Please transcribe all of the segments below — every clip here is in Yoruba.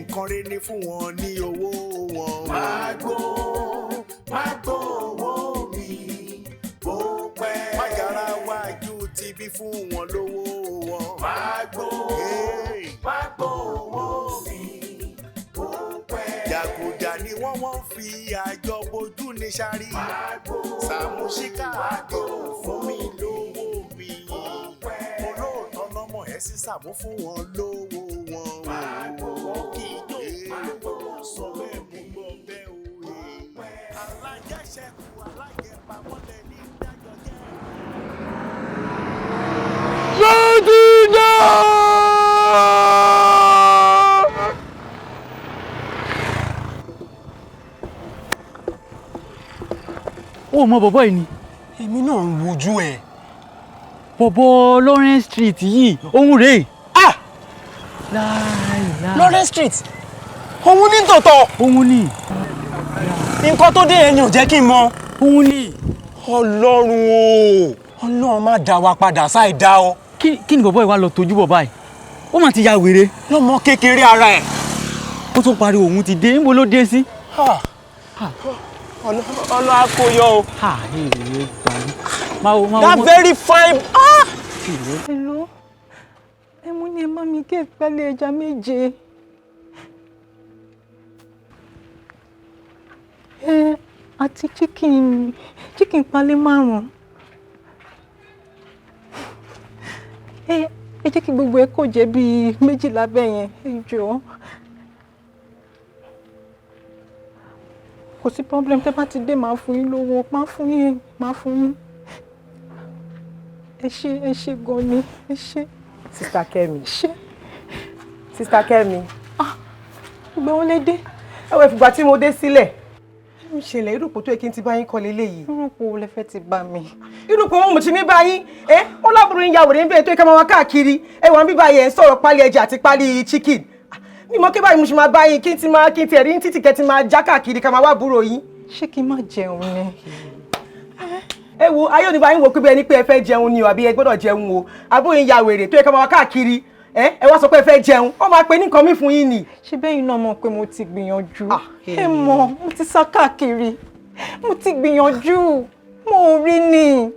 nǹkan rẹ̀ ní fún wọn ní owó wọn. Má gbó owó mi bó pẹ́. Má yára wájú ti bí fún wọn lówó wọn. Má gbó owó mi bó pẹ́. Jàgùjà ni wọ́n fi àjọ bojú ní sáré. Sàámú Ṣíkàdé fún mi lówó mi. Olóòótọ́ lọ́mọ ẹ̀ sí Sàámú fún wọn lówó wọn. Kì í jó sọ bẹ́ẹ̀ mú gbọ́ bẹ́ẹ̀ òye. Alájẹṣẹ́kù alájẹpamọ́lẹ̀ ní ìdájọ́ jẹ́. Sọ́dúnjà! Ó mọ bọ̀bọ̀ yìí ni. Èmi náà ń wojú ẹ̀. Bọ̀bọ̀ Lawrence Street yìí, òun rèé. Lawrence Street? Òun ní tòótọ́. Òun ni. Nǹkan tó dé yẹn ni ò jẹ́ kí n mọ̀. Òun ni. Ọlọ́run o. Ọlọ́run má dá wa padà sáì dá ọ. Kí ni bọ̀bọ̀ yìí wá lọ tójú bọ̀ báyìí? Ó mà ti ya wèrè. Lọ́mọ kékeré ara ẹ̀. Ó tún pariwo òun ti dé. Níbo ló dé sí? Ọlọ́run á kó yọ o. That very fine. Hello. Mo ní ẹ má mi ké pẹ̀lẹ́ ẹja méje. Àti chicken palẹ̀ 5. Ẹ jẹ́ kí gbogbo ẹ kó jẹ́ bíi 12 bẹ́ẹ̀ yẹn, ẹ jọ̀ọ́. Kò sí problem, tẹ́ bá ti dé máa fún yín lówó, máa fún yín. Ẹ ṣé gan ni, ẹ ṣé. Sister Kẹ́mi. Ṣé. Sister Kẹ́mi. Ìgbà wo lẹ dé? Ẹ wo ìfìgbà tí mo dé sílẹ̀. Mo ṣẹlẹ̀ irúpò tó yẹ kí n ti bá yín kọ́ leléyìí. Irúpò wo lẹ fẹ́ ti bá mi? Irúpò wọn mo ti ní bá yín. Ó lábúrò yín ya wèrè ń bẹ̀rẹ̀ tó yẹ ká máa wá káàkiri. Ẹ wọ́n bíbá yẹn ń sọ̀rọ̀ pálí ẹja àti pálí chicken. Mi mọ̀ kí báyìí mo ṣe máa bá yín kí n ti ẹ̀rí títì kẹ́ ti máa já káàkiri ká máa wá búrò yín. Ṣé kí n má jẹun ni? Ẹ wo ayé òní bá yín wò pé bẹ́ẹ̀ ni pé ẹ fẹ́ jẹun ni o àbí ẹ gbọ́dọ̀ jẹun o. Àbúrò yín ya wèrè tó yẹ ká máa wá káàkiri. Ẹ wá sọ pé ẹ fẹ́ jẹun. Ó máa pe ní nǹkan mi fún yín ni. Ṣé bẹ́ẹ̀ yín náà mọ̀ pé mo ti gbìyànjú? Ẹ mọ̀, mo ti sá káàkiri. Mo ti gbìyànjú. Mo ò rí ni.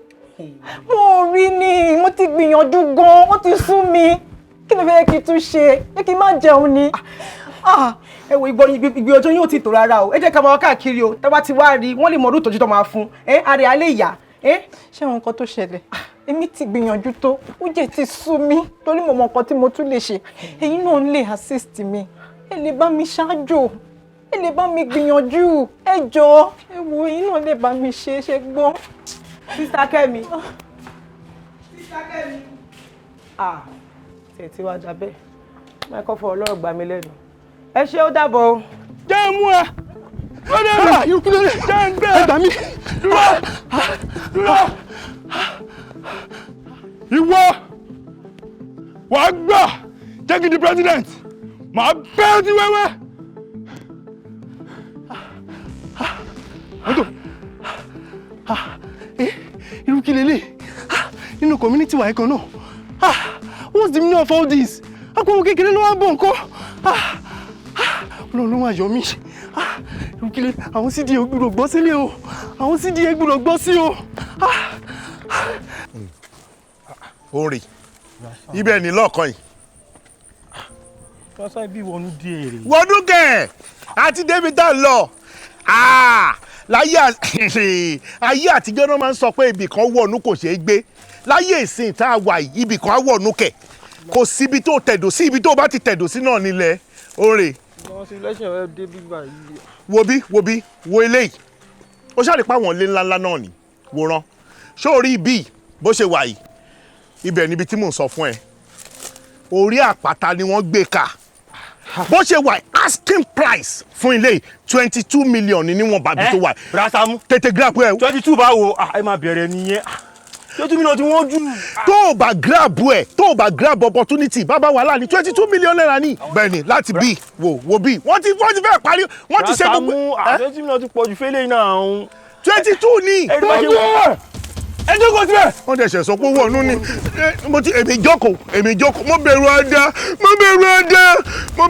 Mo ti gbìyànjú gan. Ó ti sú mi. Kí ló fẹ́ kí n tún ṣe? Ṣé kí n má jẹun ni? Ẹ wo ìgbìyànjú yín ò ti tó rárá o. Ẹ jẹ́ ká máa wá káàkiri o. Tá bá ti wá rí wọ́n lè mọ orú ìtọ́jú tó máa fún. Àrẹ alẹ́ ìyá. Ṣé àwọn nǹkan tó ṣẹlẹ̀? Èmi ti gbìyànjú tó. Ó jẹ́ ti sú mi. Torí mo mọ nǹkan tí mo tún lè ṣe. Ẹ̀yin náà lè assist mi. Ẹ lè bá mi ṣáájò. Ẹ lè bá mi gbìyànjú. Ẹ jọ̀ọ́. Ẹ wo ẹ̀yin náà lè bá mi ṣe gbọ́. Sister Kẹ́mi. Tẹ̀ tí wàá jà bẹ́ẹ̀. Máa kọ́ fọ ọlọ́rọ̀ gbà mí lẹ́nu. Ẹ ṣé ó dàbọ̀ o. Jẹ́ mú ẹ. Irú kí ló lè jẹ́ ń gbé. Ẹ gbà mí. Dúró. Ìwọ wàá gbà jẹ́ kí n di president. Màá bẹ́ẹ̀ ti wẹ́wẹ́. Mọ́tò. Irú kí lélẹ̀ nínú community wa ẹ̀kan náà. What's the meaning of all this? Akọ̀wé kékeré ló wá bọ̀ nǹkan. Ọlọ́run ló wá yọ mí. Irú kí lélẹ̀ àwọn CDA gbọ́dọ̀ gbọ́ sílé o. Àwọn CDA gbọ́dọ̀ gbọ́ sí o. Orí ibẹ̀ ní lọ́ọ̀kan yìí. Sọ́sá ibi wọnú díẹ̀ rè. Wọnú kẹ̀ àti David tá lọ. Ayé àtijọ́ náà máa ń sọ pé ibì kan wọ̀nú kò ṣeé gbé. Láyé ìsìn tá a wà yìí ibì kan á wọ̀nú kẹ̀. Kò síbi tó tẹ̀dó sí ibi tó bá ti tẹ̀dó sí náà nílẹ̀. Orí. Wo eléyìí. Ó ṣàlè pa àwọn ilé ńláńlá náà ni. Wòran. Ṣé orí ibi bó ṣe wà yìí? Ibẹ̀ níbi tí mò ń sọ fún ẹ. Orí àpáta ni wọ́n gbé ká. Bó ṣe wà asking price fún ilé 22 million ní níwọ̀n bàbí tó wà. Brasamu. Tètè grab ẹ. 22 báwo? Ẹ máa bẹ̀rẹ̀ nìyẹn. 22 million tí wọ́n jù. Tó o bá grab opportunity bàbá wàhálà ní 22 million naira ní. Bẹ́ẹ̀ni láti bí wo bí wọ́n ti fẹ́ parí wọ́n ti ṣe gbogbo. Brasamu 20 million ti pọ̀ jù fẹ́lẹ́ náà. 22 ní. ẹ jókòó síbẹ̀. wọ́n dẹ̀ ṣẹ̀ sọ pé owó ọ̀nù ni mo ti èmi jókòó mo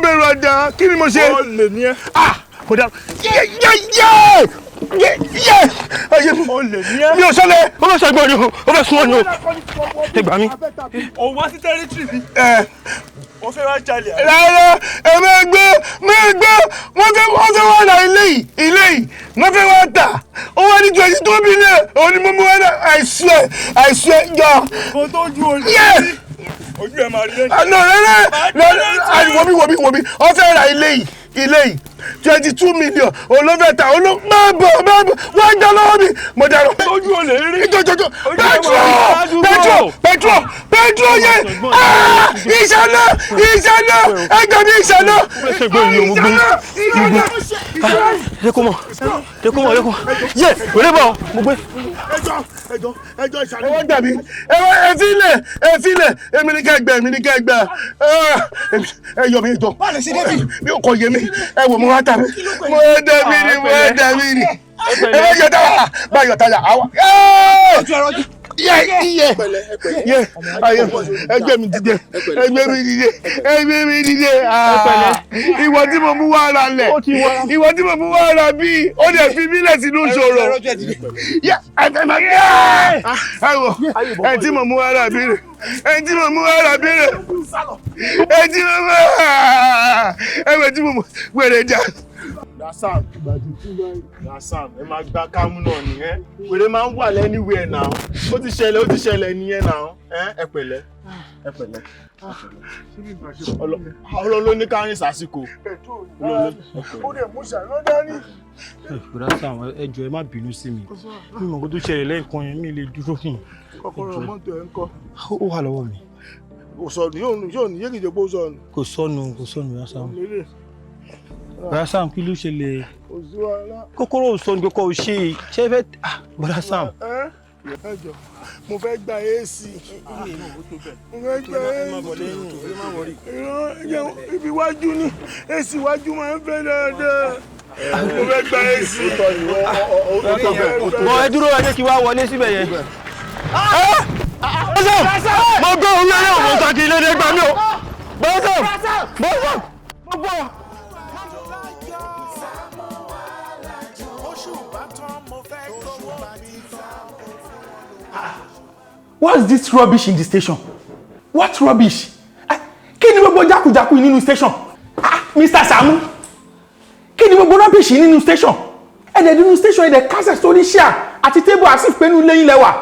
bẹ̀rù Adá kí ni mo ṣe. ó lè ní ẹ. kò dáa ó lè ní ẹ. mi ò ṣẹlẹ̀ ó fẹ́ ṣàgbọ́n ni ó fẹ́ sún ọ ni o ìgbà mi. òun wá sí tẹ́rítírì mi. wọ́n fẹ́ wá jalè. rárá ẹ mẹ́gbẹ́ wọ́n fẹ́ wá ra ilé yìí wọ́n fẹ́ wá tà ó wá ní 22 million òun ni mo mú wá náà I swear jọ. kò tó ju ojú ẹ máa rí lẹ́yìn. rárá wọ́n fẹ́ ra ilé yìí 22 million olófẹ́ta máa bọ̀ wọ́n jẹ́ lọ́wọ́ mi mo dárò. ojú ò lè rí. jọjọ petrol yẹ ìṣáná ẹgbẹ́ mi ìṣáná. lẹ́kọ̀ọ́ yẹ òde bọ̀ mo gbé. ẹjọ́ ìṣáná. ẹ wọ́n gbà mí ẹ filẹ̀ èmi ní kẹ́gbẹ́ ẹ yọ mi jọ mi ò kọ yé mi ẹ wò mo wá tà mí mo dẹ̀ mí ni ẹ bá yọ táyà bá yọ táyà àwa iye ayé ẹgbẹ́ mi dìde ìwọ tí mo mú wá ara lẹ̀ ìwọ tí mo mú wá ara bí ó dẹ̀ fi mílẹ̀ sínú ìṣòro ẹ tí mo mú wá ara bí rẹ̀ ẹ tí mo mú ara bí rẹ̀ ẹ tí mo mú wẹ̀rẹ̀ jà. Dasam Dasam ẹ máa gba kámú náà nìyẹn wèrè máa ń wà lẹ́níwẹ̀ẹ́ náà ó ti ṣẹlẹ̀ nìyẹn náà ẹ pẹ̀lẹ́ Ọlọ́run ló ní ká rìn sásìkò. ó dẹ̀ mú ṣàlọ́ dání. Dasam ẹ jọ̀ọ́ ẹ má bínú sí mi mi mọ̀ kó tó ṣẹlẹ̀ lẹ́ẹ̀kan yẹn mi lè dúró fún un. kọ́kọ́rọ́ mọ́tò ẹ̀ ń kọ́. ó wà lọ́wọ́ mi. kò sọnù yóò ní yékìjẹ́ pé ó sọnù. kò sọnù Dasam. Dasam kí ló ṣẹlẹ̀ kókóró sọnù pé kò ṣe fẹ́ Dasam. ẹjọ mo fẹ́ gba AC. mo fẹ́ gba AC. ibi iwájú ni AC iwájú máa ń fẹ́ dáadáa. mo fẹ́ gba AC. bọ̀ ẹ dúró ẹ jẹ́ kí wá wọlé síbẹ̀ yẹn. Dasam mo gbọ́ orí ẹ̀rọ mo sàkí ilé ní ẹgbàá mi o. Dasam mo gbọ́. What's this rubbish in the station? What rubbish? Kí ni gbogbo jákujàku yìí nínú station? Mr. Saamu, kí ni gbogbo rubbish yìí nínú station? Ẹ̀dẹ̀ nínú station ẹ̀dẹ̀ kásẹ̀ sórí ṣíà àti tébù àsìf pé nínú ilé yín lẹ́wà.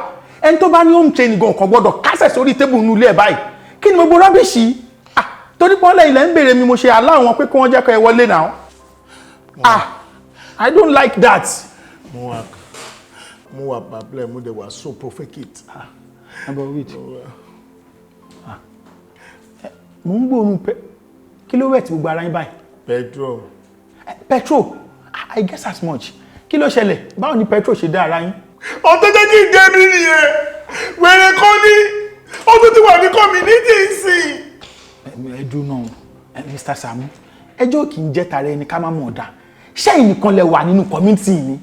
Ẹni tó bá ní home training gan kan gbọ́dọ̀ kásẹ̀ sórí tébù nínú ilé ẹ̀ báyìí. Kí ni gbogbo rubbish yìí? Torí pọ́nlẹ̀ ilẹ̀ ń bèrè mi mo ṣe allow wọn pé kí wọ́n jẹ́ kó ẹ wọlé náà. I don't like that. mo wà pàpẹ́ mo dẹ̀ wà so profecate. About which? Mo ń gbóòórùn kí ló wẹ̀ tí gbogbo ara yín báyìí? Petrol. Petrol? I guess as much. Kí ló ṣẹlẹ̀? Báwo ni petrol ṣe dá ara yín? Ọ̀tọ́ jẹ́ kí n jẹ́ mi nìyẹn. Wèrè kan ní ọdún tí wà ní community ìsìn. Ẹjọ́ náà, Mr. Saamu, ẹjọ́ kì í jẹ́ tààrẹ ẹni ká má mọ̀ ọ̀dà. Ṣẹ́yìn nìkan lẹ wà nínú community ni.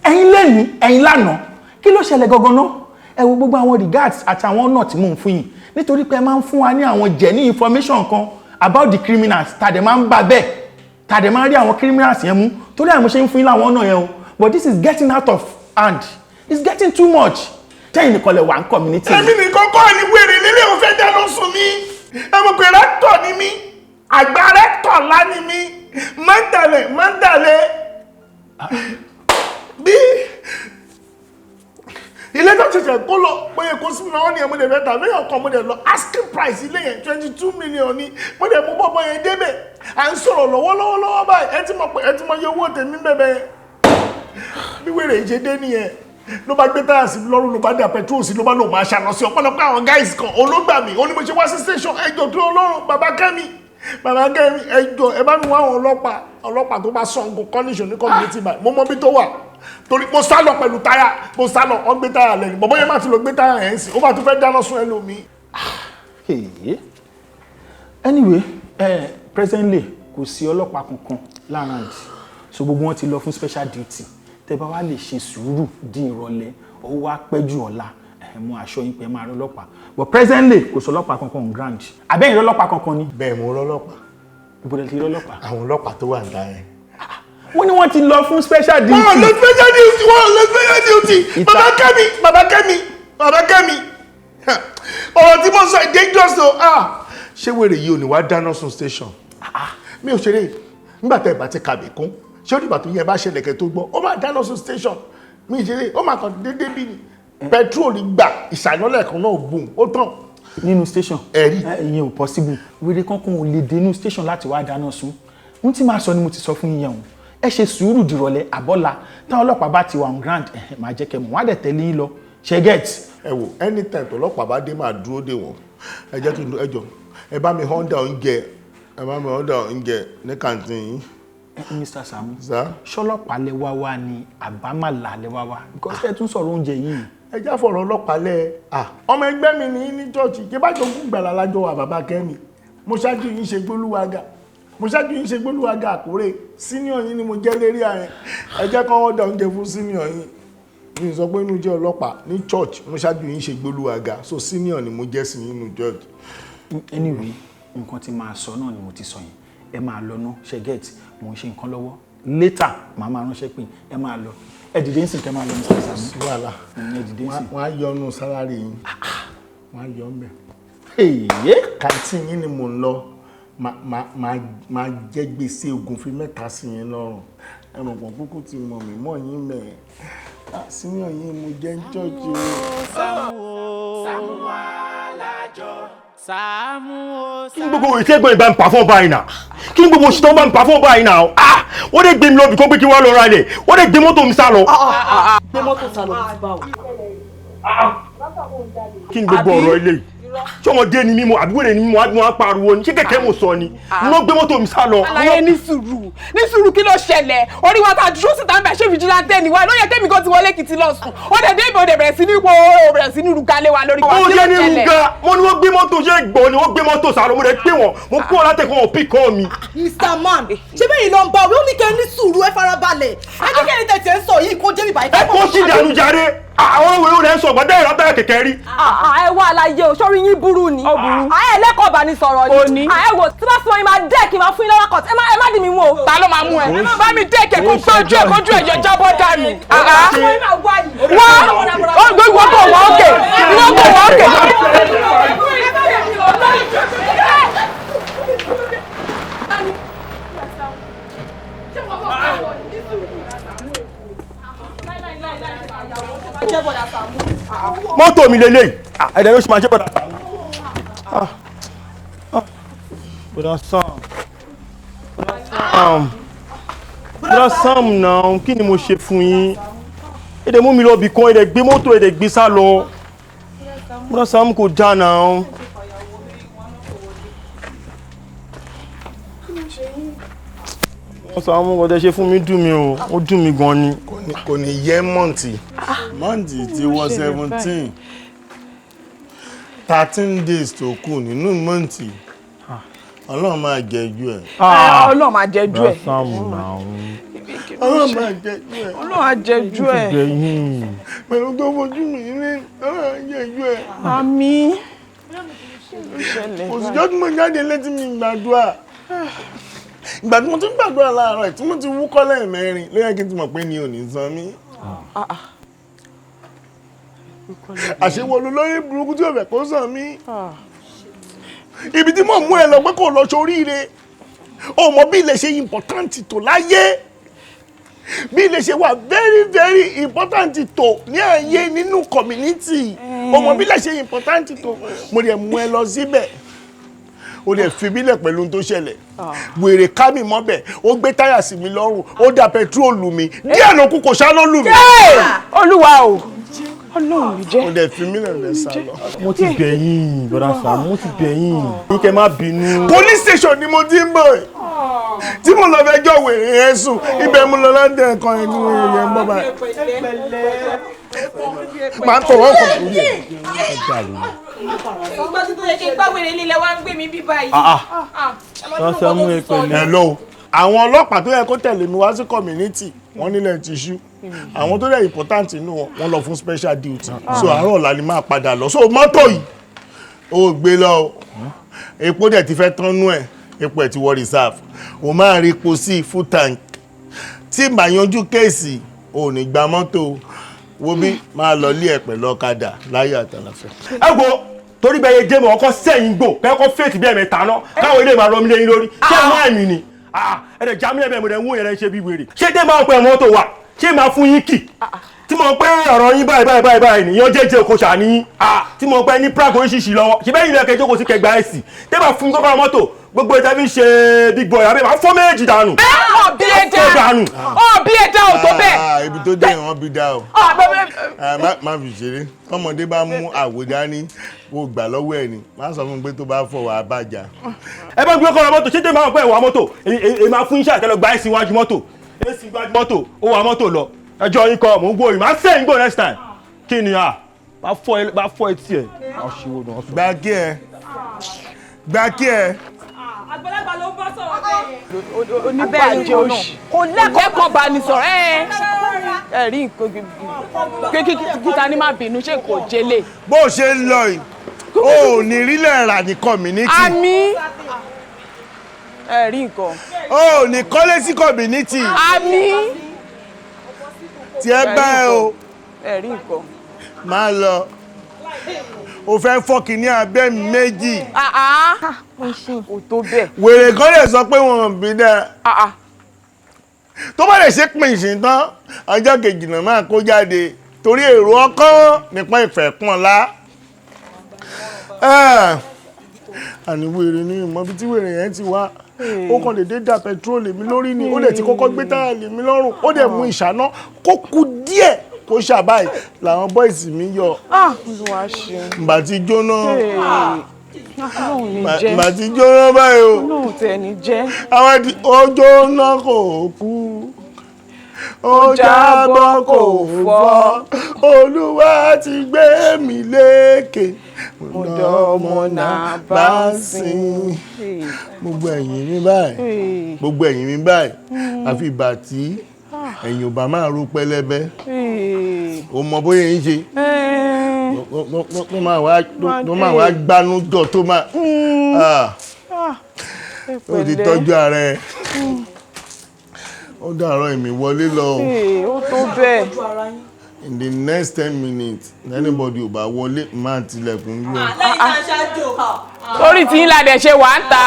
Ẹ̀yin lẹ́ni, ẹ̀yin lánàá. Kí ló ṣẹlẹ̀ gangan náà? Ẹ wo gbogbo àwọn regards àti àwọn ọ̀nà tí mò ń fún yín nítorí pé ẹ máa ń fún wa ní àwọn genuine information kan about the criminals tàdé máa ń bá bẹ́ẹ̀ tàdé máa ń rí àwọn criminals yẹn mú torí àwọn ṣe ń fún yín láwọn ọ̀nà yẹn o but this is getting out of hand it's getting too much tẹ́yìn nìkan lè wà ní community. Èmi nìkan kọ́ ni wèrè lílé òun fẹ́ dáná sun mi ẹ mọ̀ pé rẹ́tọ̀ ni mí àgbà rẹ́tọ̀ ńlá ni mí mọ́ndàlẹ̀ bí ilé tó ṣẹ̀ṣẹ̀ kó lọ pé èkó sí mi náà ní ẹ̀mú lè fẹ́ tà lẹ́yìn ọkàn mo dẹ̀ lọ asking price ilé yẹn 22 million ni mo dẹ̀ mú bọ́bọ́ yẹn débẹ̀ à ń sọ̀rọ̀ lọ́wọ́lọ́wọ́ báyìí ẹ ti mọ iye owó tèmi bẹ̀bẹ̀ yẹn bí wèrè ìṣe dé nìyẹn ló bá gbé táyà sí lọ́rùn ló bá dà petrol sí ló bá lòun máa ṣàlọ́ sí ọ̀pọ̀lọpọ̀ àwọn guys kan olóògbà mi ó ní mo ṣe wá sí station ẹjọ́ tó ọlọ́run bàbá kẹ́mi ẹjọ́ ẹ bá mi wá àwọn ọlọ́pàá tó bá sọ nǹkan condition ní community báyìí mo mọ bí tó wà torí mo sá lọ pẹ̀lú táyà mo sá lọ wọ́n gbé táyà lẹ́nu bọ̀bọ́ yẹn má ti lọ gbé táyà yẹn sí ó bá tún fẹ́ dáná sun ẹlòmíì. Anyway presently kò sí ọlọ́pàá kankan láàrin so gbogbo wọn ti lọ fún special duty tẹ́ bá wá lè ṣe sùúrù di ìrọ̀lẹ́ ó wá pẹ́jù ọ̀la mo assure yín pé máa rí ọlọ́pàá but presently kò sọ ọlọ́pàá kankan on ground àbẹ́yìn ọlọ́pàá kankan ni. bẹ́ẹ̀ mo rọ́lọ́pàá. ibo lẹ ti rí ọlọ́pàá. àwọn ọlọ́pàá tó wà níta yẹn. wọ́n ní wọ́n ti lọ fún special duty. wọ́n lọ special duty. bàbá Kẹ́mi. ọ̀rọ̀ tí mo sọ dangerous o. ṣé wèrè yìí ò ní wá dáná sun station. mi ò ṣeré nígbà tẹ́ ẹ bá ti kàbí kún ṣé ó dìgbà tó yẹ bá ṣẹlẹ̀ kẹ́ tó gbọ́ ó máa dáná sun station. mi ò ṣeré ó máa kàn déédéé bí ni petrol gbà ìṣànálẹ̀ kan náà boom ó tàn. nínú station ẹ̀rí ìyẹn ò possible wèrè kankan ò lè dé inú station láti wá dáná sun ohun tí máa sọ ni mo ti sọ fún yín o ẹ ṣe sùúrù dìrọ̀lẹ́ àbọ́lá táwọn ọlọ́pàá bá ti wà on ground máa jẹ́ kẹ́ mọ̀ wọ́n á dẹ̀ tẹ̀lé yín lọ ṣe get. ẹ wò anytime tó ọlọ́pàá bá dé máa dúró dè wọ́n ẹ jẹ́ kí n ẹjọ́ ẹ bá mi honda oúnjẹ ní kàntín yín. Mr. Saamu ṣọlọ́pàá lẹ wá ni àbámàlà lẹ wá because ẹ tún sọ̀rọ̀ oúnjẹ yìí. ẹ já fọ̀rọ̀ ọlọ́pàá lẹ̀ ọmọ ẹgbẹ́ mi ní chọ́ọ̀chì kí bá jogún gbàlà lájọ wà bàbá Kẹ́mi mo ṣáájú yín ṣe gbólúwàgà àkórè senior yín ni mo jẹ́ lérí ààrẹ ẹ jẹ́ kán wọ́n dá oúnjẹ fún senior yín mi sọ pé inú jẹ́ ọlọ́pàá ní church mo ṣáájú yín ṣe gbólúwàgà so senior ni mo jẹ́ sí nínú church. anyway nǹkan tí máa sọ náà ni mo ti sọ yẹn ẹ máa lọ ná ṣe get mo ń ṣe nǹkan lọ́wọ́ later màá máa ránṣẹ́ pé ẹ máa lọ ẹ dìde ń sìn kẹ́ máa lọ Mr. Saamu. wàhálà ẹ dìde ń sìn. wọ́n á yọ ọ́nù sálárì yín wọ́n á yọ ọ́ mbẹ́. kàntìn yín ni mò ń lọ máa jẹ́ gbèsè ògùnfin mẹ́ta sí yín lọ́rùn ẹ̀rọ pọ̀ kúkú ti mọ̀ mí mọ̀ yín mẹ́ senior yín mo jẹ́ ń chọ́ọ̀chì o. Saamu Alajo. Kí ni gbogbo ìṣègùn ìbá ń pa fún báyìí náà? Kí ni gbogbo òṣìṣẹ́ bá ń pa fún báyìí náà? Wọ́n lè gbé mi lọ bí kò gbé kí wọ́n lọ ra ilẹ̀. Wọ́n lè gbé mọ́tò mi sá lọ. Gbé mọ́tò sá lọ bí báwo? Kí ni gbogbo ọ̀rọ̀ ilé yìí? Ṣé ọmọdé ni mímọ àbí wèrè ni mímọ àbí wọn á pariwo ni? Ṣé kẹ̀kẹ́ mo sọ ni? Mo gbé mọ́tò mi sá lọ. Àlàyé ní sùúrù kí ló ṣẹlẹ̀? Orí wa ta dúró síta ń bẹ̀ ṣé fìjìláńtẹ́ ni wá ló yẹ kémi kan ti wọlé Èkìtì lọ sùn. Ó dẹ̀ dé ìbò dẹ̀ bẹ̀rẹ̀ sí ní ipò bẹ̀rẹ̀ sí ní rugalé wa lórí. Ó yẹ ní ruga, mo ní wọ́n gbé mọ́tò ṣé gbọ́ ni wọ́n gbé mọ́tò sá lọ, mo lè pé wọn, mo kó látẹ̀kọ́ wọn pick on mi. Mr. Man, ṣé bẹ́ẹ̀ ló ń bá wí ó ní kẹ́ ní sùúrù ẹ farabalẹ̀. Ẹ jẹ́ kí ẹni tẹ̀sí ẹ ń sọ yìí kó jẹ́ mi báyìí. Ẹ kó sí ìdànù jàre. Àwọn òwe rẹ̀ ń sọ gbọ́dọ̀ ìrántá kẹ̀kẹ́ rí. Ẹ wá àlàyé o, sórí yín burú ni. Ẹ lẹ́kọ̀ọ́ bá ní sọ̀rọ̀ ni. Ẹ wò tí bá sọ yín máa dẹ́ kí n máa fún yín lọ́wọ́ kọ̀tí. Ẹ má dì mí mú o. Ta ló máa mú ẹ? Bá mi dé kẹ̀ kó gbójú ẹ̀ kójú ẹ̀jẹ̀ jábọ́ dànù. Wọ́n gbogbo kò wọ́n òkè. Wọ́n kò wọ́n òkè. Mọ́tò mi lélẹ̀ ẹ̀dẹ̀ ló ṣe máa ṣe bọ̀dà Saamu. Bọ̀dà Saamu náà kí ni mo ṣe fún yín? Ẹ̀dẹ̀ mú mi lọ bì kan ẹ̀dẹ̀ gbé mọ́tò ẹ̀dẹ̀ gbé sá lọ. Bọ̀dà Saamu kò já náà. Saamu kò tẹ́ ṣe fún mi dùn mí o, ó dùn mí gan ni. Kò ní yẹ mọ́ǹtì ti wọ 17 13 days tó kù nínú mọ́ǹtì Ọlọ́run máa jẹ́jú ẹ̀. Ọlọ́run máa jẹ́jú ẹ̀. Ọlọ́run máa jẹ́jú ẹ̀. Ọlọ́run á jẹ́jú ẹ̀. Pẹ̀lú tó fojú mi ní Ọlọ́run á jẹ́jú ẹ̀. Àmín. Òṣìṣẹ́ tí mo jáde létí mi gbàdúrà. Ìgbà tí mo ti ń gbàdúrà láàárọ̀ tí mo ti wúkọ́ lẹ́ẹ̀mẹ́rin ló yẹ kí n ti mọ̀ pé ni ò ní san mí. Àṣewọlú lórí burúkú tí ò fẹ́ kó sàn mí. Ibi tí mo mú ẹ lọ pé kò lọ ṣoríire. O mọ bí ilé ṣe important tó láyé. Bí ilé ṣe wà very very important tó ní ayé nínú community. O mọ bí ilé ṣe important tó. Mo dẹ̀ mú ẹ lọ síbẹ̀. O dẹ̀ fi bílẹ̀ pẹ̀lú ohun tó ṣẹlẹ̀. Wèrè ká mi mọ́bẹ̀, ó gbé táyà sí mi lọ́rùn, ó da pẹtrólù mi. Díẹ̀ ló kú kò ṣá ló lù mí. Olúwa o. Ọlọ́run mi jẹ́. O dẹ̀ fi mí lẹ̀ sá lọ. Mo ti bẹ̀ yín, Bọ̀dà Saamu, mo ti bẹ̀ yín. Ní kẹ́ má bínú. Police station ni mo ti ń bọ̀. Tí mo lọ fẹjọ́ wèrè yẹn sùn, ibẹ̀ mo lọ láti ẹ̀kan ẹni wèrè yẹn bọ́ báyìí. Máa tọwọ́ kọ̀ lórí ẹ̀. Ọgbọ́n tí tó yẹ kí n gbá wèrè lílẹ̀ wá ń gbé mi bí báyìí. Bọ̀dà Saamu ẹ pẹ̀lẹ́. Hello. Àwọn ọlọ́pàá tó yẹ kó tẹ̀lé mi wá sí community, wọ́n nílẹ̀ ti ṣú. àwọn tó dẹ̀ important inú wọn lọ fún special duty so àárọ̀ ọ̀la ni máa padà lọ so mọ́tò yìí ó gbé lọ epo dẹ̀ ti fẹ́ tánú ẹ̀ epo ẹ̀ ti wọ reserve o máa rí epo sí full tank tí màá yanjú kéèsì ò ní gba mọ́tò wo bí máa lọ lé ẹ̀ pẹ̀lú ọ̀kadà láyé àtàlàfẹ́. ẹ wo torí bẹ́ẹ̀ yẹ jẹ́mọ̀ ọkọ sẹ́yìn gbò kẹ́kọ́ fèètì bí ẹ̀mẹ́ta náà káwọn ilé máa rọ mí lẹ́yìn lórí ṣé wọ́n ẹ̀mí ni ẹ̀rẹ̀ já mi lẹ́bẹ̀ẹ́ mo dẹ̀ ń wó yẹn ṣe bí wèrè ṣé dé máa ń pẹ́ mọ́tò wa ṣé máa fún yín kì tí mo pẹ́ ọ̀rọ̀ yín báyìí nìyẹn jẹ́jẹ́ kò ṣàní tí mo pẹ́ ní prague oríṣiríṣi lọ́wọ́ ṣe bẹ́ẹ̀ ilẹ̀ kẹjọ́ kò sí kẹgbà ẹ̀sì tẹ́ bá fún kọ́kọ́rọ́ mọ́tò gbogbo ìta fi ṣe big boy àbẹ́ máa fọ́ méjì dànù. ọ̀bí ẹ̀dá ò tó bẹ́ẹ̀. ibi tó dé ìwọ̀n bí dá o má fi ṣeré ọmọdé bá mú àwò dání kó gbà lọ́wọ́ ẹ̀ ni má sọ fún mi pé tó bá fọwọ́ abájà. ẹ bá gbé kọ́ra mọ́tò ṣé tẹ́ máa pẹ́ ìwà mọ́tò èyí máa fún iṣẹ́ àtẹ́lẹ̀ gba ẹ̀sìn iwájú mọ́tò ẹ̀sìn iwájú mọ́tò ó wà mọ́tò lọ ẹjọ́ yín kọ́ mò ń gbóyìn máa sẹ́yìn gbó next time kí ni bá fọ́ etí ẹ̀ gbà kí ẹ. àgbàlagbà ló bá sọ̀rọ̀ bẹ́ẹ̀. oníbàjẹ́ oṣù kò lẹ́kọ̀ọ́ bá ní sọ̀rọ̀ ẹ rí nǹkan kíta ní má bínú ṣé kò jẹ́lẹ̀. bó o ṣe ń lọ yìí o ò ní rílẹ̀ rà ní community. àmì ẹ rí nǹkan. o ò ní kọ́lé sí community. àmì tí ẹ bá ẹ o. ẹ rí nǹkan. máa lọ o fẹ́ fọ́ọ̀kì ní abẹ́ méjì. kò tó bẹ́ẹ̀. wèrè kan lè sọ pé wọn ò bí dáa. tó bá lè ṣe pín ìsìn tán ọjọ́ kejì náà máa kó jáde torí èrò ọkàn nípa ìfẹ́ pọ̀n lá. àní wèrè ni ìmọ̀ bí tí wèrè yẹn ti wá ó kàn lè dé dà pẹtrólì mi lórí ni ó lè ti kọ́kọ́ gbé táyà lé mi lọ́rùn ó dẹ̀ mú ìṣáná kó kú díẹ̀ kó ṣàbáyé làwọn bọ́ìsì mi yọ. mbà ti jóná mbà ti jóná báyìí o àwọn ti ó jóná kò kú ó jábọ́ kò fọ́ olúwa ti gbé mi lékè mọ̀dọ́mọ̀nà bá ń sìn gbogbo ẹ̀yìn mi báyìí àfi ìgbà tí ẹ̀yìn ò bá máa ro pẹlẹbẹ o mọ bóyá ń ṣe tó máa wá gbanú jọ tó máa ó ti tọ́jú ara ẹ̀ ó dàrọ ìmì wọlé lọ ó tó bẹ́ẹ̀. in the next 10 minutes anybody ò bá wọlé máa tilẹ̀kùn yọ. torí tí ń ladẹ̀ ṣe wà ń ta.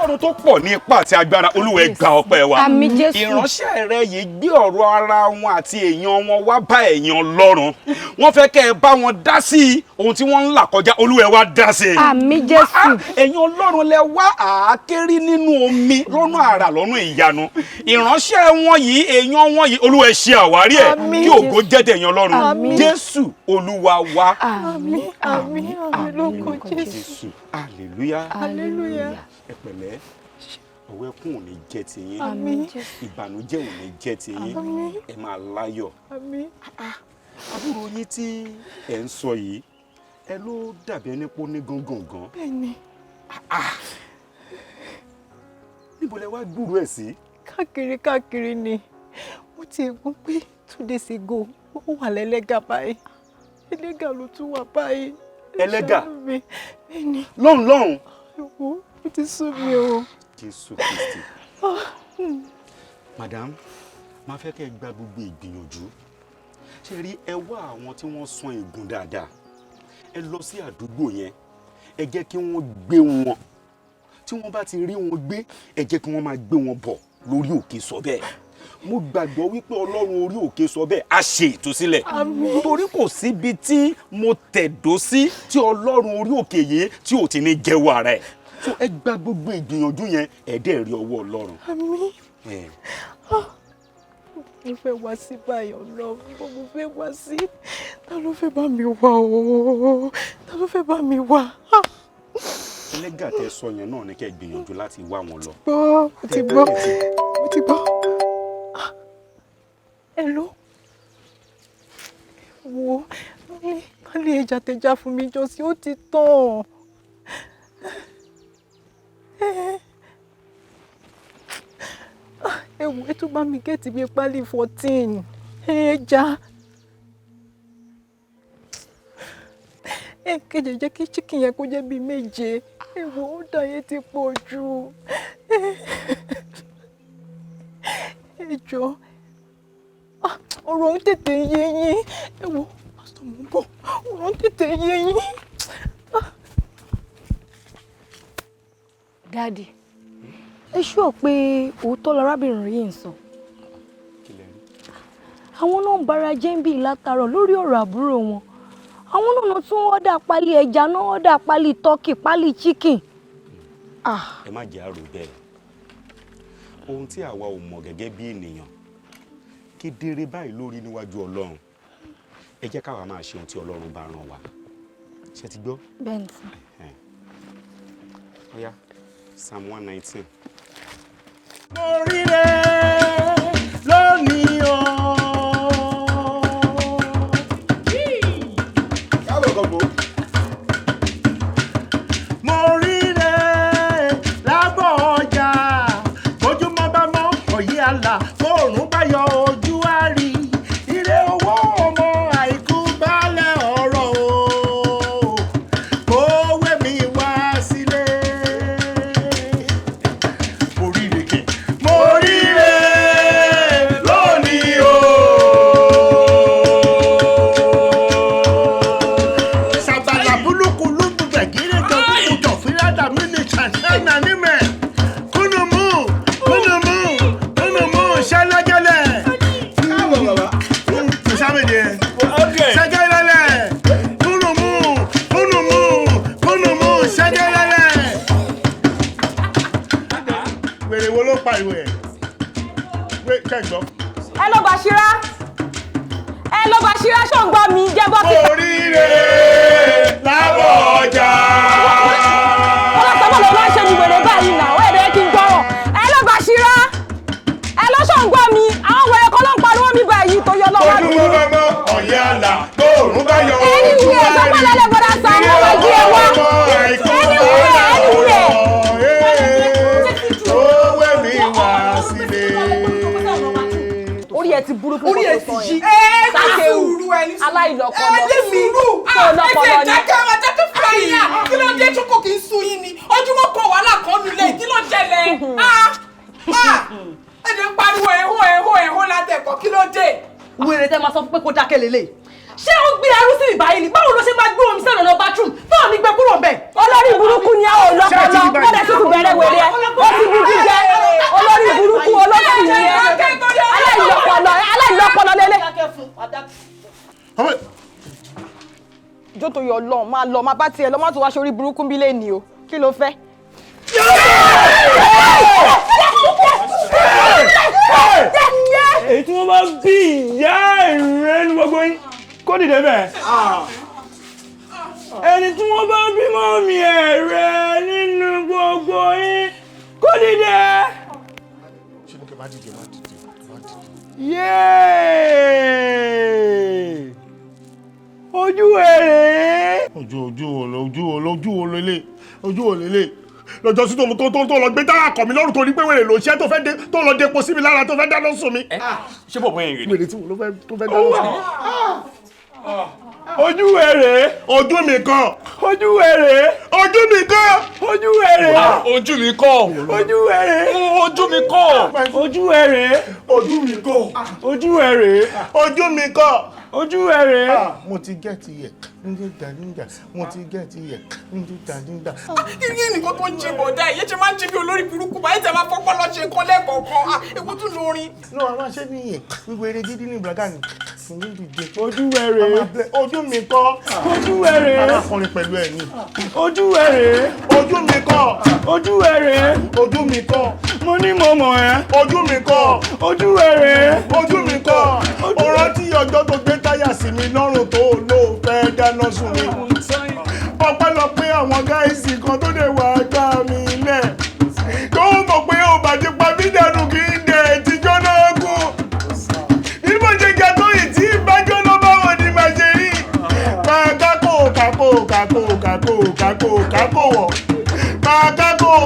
Ọlọ́run tó pọ̀ ní ipá àti agbára Olúwa ẹ gba ọpẹ́ wa. Àmín Jésù. Ìránṣẹ́ rẹ yìí gbé ọ̀rọ̀ ara wọn àti èèyàn wọn wá bá ẹ̀yin Ọlọ́run. Wọ́n fẹ́ kẹ́ ẹ bá wọn dá sí ohun tí wọ́n ń là kọjá Olúwa ẹ wá dá sí. Àmín Jésù. Ẹ̀yin Ọlọ́run lẹ wá àákérí nínú omi lọ́nà àrà lọ́nà ìyanu. Ìránṣẹ́ wọn yìí èèyàn wọn yìí Olúwa ẹ ṣe àwárí ẹ̀ kí ògo jẹ́ tẹ̀yin Ọlọ́run. Jésù Olúwa wa. Àmín àmín àmín lórúkọ Jésù. Hallelujah. Hallelujah. Ẹ pẹ̀lẹ́ ọwọ́ ẹkún ò ní jẹ́ ti yín ìbànújẹ́ ò ní jẹ́ ti yín ẹ máa láyọ̀. àbúrò yín tí ẹ ń sọ yìí ẹ ló dàbí ẹni pé ó ní gangan. bẹ́ẹ̀ni. níbo lẹ wá gbúrò ẹ̀ sí. káàkiri ni mo ti gbọ́ pé 2 days ago ó wà lẹ́lẹ́gà báyìí ẹlẹ́gà ló tún wà báyìí. ẹlẹ́gà bẹ́ẹ̀ni. lọ́hùn. ó ti sú mi o. Jésù Kristi. Madam, máa fẹ́ kẹ́ ẹ gba gbogbo ìgbìyànjú. Ṣé rí ẹ wá àwọn tí wọ́n sán egun dáadáa. Ẹ lọ sí àdúgbò yẹn. Ẹ jẹ́ kí wọ́n gbé wọn. Tí wọ́n bá ti rí wọn gbé, ẹ jẹ́ kí wọ́n máa gbé wọn bọ̀ lórí òkè sọ bẹ́ẹ̀. Mo gbàgbọ́ wípé Ọlọ́run orí òkè sọ bẹ́ẹ̀ á ṣe ìtúsílẹ̀. Àmín. Torí kò síbi tí mo tẹ̀dó sí tí Ọlọ́run orí òkè yìí tí ò ti ní jẹ́wọ́ ara ẹ̀. So ẹ gba gbogbo ìgbìyànjú yẹn ẹ dẹ̀ rí ọwọ́ Ọlọ́run. Àmín. mo fẹ́ wá sí báyìí Ọlọ́run mo fẹ́ wá sí ta ló fẹ́ bá mi wá o ta ló fẹ́ bá mi wá. ẹlẹ́gà tẹ sọ yẹn náà ni kẹ́ gbìyànjú láti wá wọn lọ. mo ti gbọ́. Hello wo kálí ẹ tẹjàtẹjà fún mi jọ sí ó ti tán. Ẹ wò ẹ tún bá mi gẹ́ẹ̀tì bíi pálí 14 ẹja. Ẹ kẹjẹ jẹ́ kí chicken yẹn kó jẹ́ bíi 7. Ẹ wò ó dà yẹn ti pọ̀ jù. Ẹ jọ̀ọ́ ọ̀rọ̀ ń tètè yé yín. Ẹ wò pásítọ̀ mò ń bọ̀ ọ̀rọ̀ ń tètè yé yín. Daddy, ẹ ṣúọ̀ pé òótọ́ lárábìnrin yìí ń sọ. Àwọn náà ń bara jẹ́ ń bí látàárọ̀ lórí ọ̀rọ̀ àbúrò wọn. Àwọn náà tún ọ̀dà pálí ẹja náà ọ̀dà pálí tọ́kì pálí chicken. Ẹ má jẹ́ àrò bẹ́ẹ̀. Ohun tí àwa ò mọ̀ gẹ́gẹ́ bí ènìyàn kedere báyìí lórí níwájú Ọlọ́run. Ẹ jẹ́ káwa máa ṣe ohun tí Ọlọ́run bá rán wa. Ṣé ti gbọ́? Bẹ́ẹ̀ ni. Ó yá, Psalm 119. Mo ríre lónìí o. Mo ríre lábọ̀ ọjà, bójúmọ́ bá mọ́ ọ̀yẹ́ àlà, fóòrùn bá yọ ojú àrí. Ire owó ọmọ àìkú baálẹ̀ ọ̀rọ̀ o, kówé mi wá sílé. Mo ríre kẹ̀, mo ríre lónìí o. Sàbàlà búlúkú lúgbù gbẹ̀gírẹ́ jọ kújọ fíládà mí ní ṣàṣẹ́nà nímẹ̀. Kúnùmú ṣẹlẹ́gẹ́lẹ̀. Káàbọ̀ bàbá. Ṣàmìdì ẹ̀. Ṣẹgẹ́lẹ́lẹ̀. Kúnùmú ṣẹgẹ́lẹ́lẹ̀. Wèrè wo ló pariwo ẹ̀? Kẹ́gbọ́. ẹ lọ Bàṣírá ṣó ń gbọ́ mi jẹ́ bọ́kì. Oríire lábọ̀ ọjà. ọlọ́sọ̀bọ̀ ló máa ń ṣe ní wèrè báyìí náà ó ẹ̀rẹ́ kí n gbọ́rọ̀. ẹ lọ Bàṣírá ṣó ń gbọ́ mi àwọn wèrè kan ló ń pariwo mi báyìí tó yọ lọ́wọ́ mi. Ojúmọ́ bá mọ́ ọ̀yẹ́ àlà, tóòrùn bá yọ ẹni ojú wúrẹ̀ àrí. sọ́kọ́ lálẹ́ bọ́dá Sàámú ojú ẹ wá. ẹni wúrẹ̀. Owó mi wá sílé. orí ẹ ti burú fún Orí ẹ ti yí. aláìlọ́pọlọ tó lọ́pọlọ ni. Jákè fúláyà kí ló dé tó kò kí n sun yín ni ojúmọ́ kan wàhálà kan nulẹ̀ kí ló ṣẹlẹ̀? Ẹ̀dẹ̀ ń pariwo ẹ̀hó látẹ̀kọ̀ kí ló dé? wèrè tẹ́ máa sọ fún pé kó dákẹ́ lélẹ̀. ṣé ó gbé ẹrú sí ìbáyìí ni báwo ló ṣe máa gbé omi sẹ́nu lọ bathroom tó ní gbé kúrò bẹ́ẹ̀. olórí burúkú ni àwọn olópọlọ wọ́n dẹ̀ tún bẹ̀rẹ̀ wèrè ẹ̀ ó ti bu jíjẹ olórí burúkú olóṣì ni ẹ aláìlọ́pọlọ lélẹ̀. jó tó yọ lọ máa bá tiẹ̀ lọ má tó wá sórí burúkú bí lè ní o kí ló fẹ́. èyí tí wọ́n bá bí ìyá ìrẹ́ ní gbogbo yín kó dìde bẹ́ẹ̀. ẹni tí wọ́n bá bí mọ́mí ẹ̀rẹ́ nínú gbogbo yín kó dìde. Yéé! Ojú èrè. Ojú wo lélẹ̀ lọ́jọ́ sí tó lọ gbé dára kọ̀ mí lọ́rùn tó ní pé wèrè ló ṣẹ́ tó fẹ́ dé tó lọ dépo sí mi lára tó fẹ́ dáná sùn mi. Ṣé bọ̀ bóyá ìrìn? Wèrè tí mo tó fẹ́ dáná sùn mi. Ojú èrè. Ojú mi kọ́. Ojú èrè. Ojú mi kọ́. Ojú èrè. Ojú mi kọ́. Ojú èrè. Ojú mi kọ́. Ojú èrè. Ojú mi kọ́. Ojú èrè. Ojú mi kọ́. Ojú èrè. Mo ti gẹ́ẹ̀tì yẹ mo ti gẹ́ẹ̀tì yẹ Kí ni nǹkan tó ń jí bọ̀dá ẹ̀ yé ṣe máa ń jí bí olórí burúkú báyìí tẹ̀ máa fọ́pọ́ lọ ṣe nǹkan lẹ́ẹ̀kọ̀ọ̀kan ewu tún lórin. No, a máa ṣe nìyẹn wíwèrè gidi ní ìbúraga ni. Ojú èrè. Ojú mi kọ́. Ojú èrè. Arákùnrin pẹ̀lú ẹ̀ ni. Ojú èrè. Ojú mi kọ́. Ojú èrè. Ojú mi kọ́. Mo ní mo mọ̀ ẹ́. Ojú mi kọ́. Ojú èrè. Ojú mi kọ́. Ó rántí ọjọ́ tó gbé táyà sí mi lọ́rùn tó lò fẹ́ dáná sùn mi. Ọpẹ́lọpẹ́ àwọn gáìsì kan tó lè wà gbá mi lẹ̀. Tó mọ̀ pé ó bàjẹ́ pa mí dànù kí n dẹ̀ tíjọ́ náà kú. Bí mo ṣe ga tó yìí tí ìbájọ́ ló bá wọ̀ ní màá ṣe rí. Máa kákò kákó wọ̀. Máa kákó wọ̀.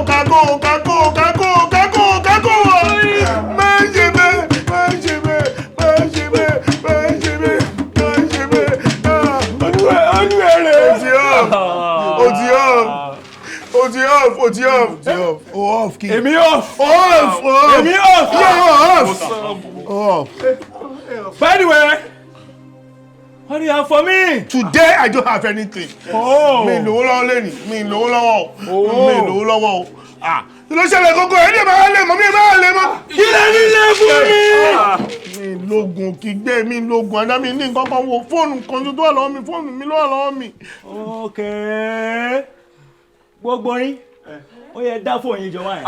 Máa ṣe bẹ́ẹ̀. O ti off. Èmi off. By the way, what do you have for me? Today I don't have anything. Mi lówó lọ́wọ́ lẹ́ni. Mi lówó lọ́wọ́. Kí ló ṣẹlẹ̀ kókó ẹ̀ ní ìbára lè mọ́. Kí lẹ ní lé fún mi? Mi lógun kígbe mi lógun àdá mi ní nǹkan kan wo fóònù kan tó wà lọ́wọ́ mi fóònù mi ló wà lọ́wọ́ mi. Okay. Gbogbo yín. Ó yẹ dá fóònù yín jọ wáyé.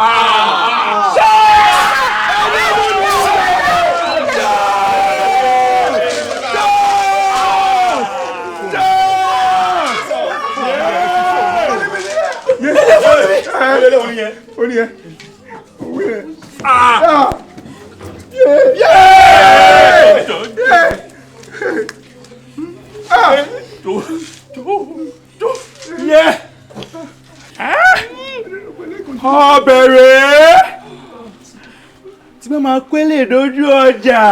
Ọbẹ̀rẹ̀ tí bá máa pélé dójú ọjà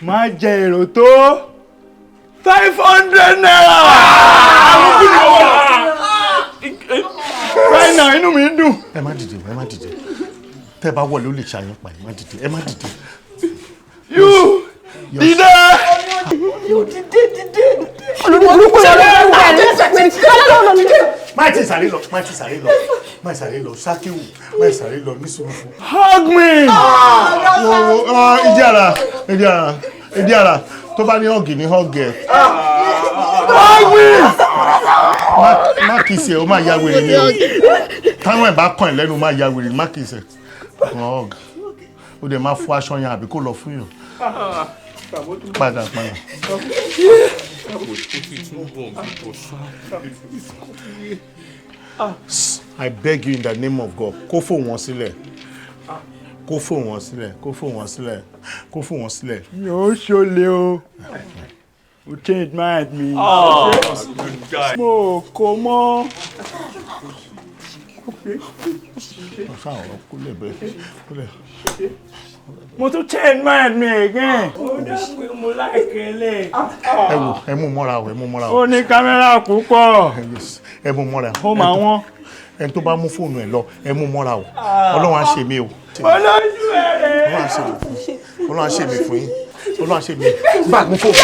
máa jẹ èrò tó 500 naira. Right now inú mi dùn. Ẹ má dìde. Tẹ́ bá wọlé ó lè ṣàyàn pa ẹ má dìde. Dìde. Má ti sáré lọ sákéwù má sáré lọ ní sùúrù. Hug me. Ìdí ara tó bá ní họ́ọ̀gì ní họ́ọ̀gì ẹ̀. Hug me. Má kìí ṣe o máa ya wèrè ni o. Táwọn ẹ̀ bá kàn ẹ̀ lẹ́nu máa ya wèrè má kìí ṣe. Họ́ọ̀gì. Ó dẹ̀ máa fọ aṣọ yẹn àbí kó lọ fún yàn. Padà. I beg you in the name of God, kó fò wọ́n sílẹ̀. Yóò ṣọlẹ̀ o. O change mind mi. Mo kò mọ́. Mo tún change mind mi again. Ó dápẹ́ mo láìkẹ́lẹ̀. Ẹ mú mọ́ra o. Ó ní kámẹ́rà púpọ̀. Ẹ mú mọ́ra. Ó máa wọ́n. Ẹni tó bá mú fóònù ẹ lọ ẹ mú mọ́ra o. Ọlọ́run á ṣe mí o. Olójú ẹ̀rẹ̀. Ọlọ́run á ṣe mí fún yín. Bá mú fóònù.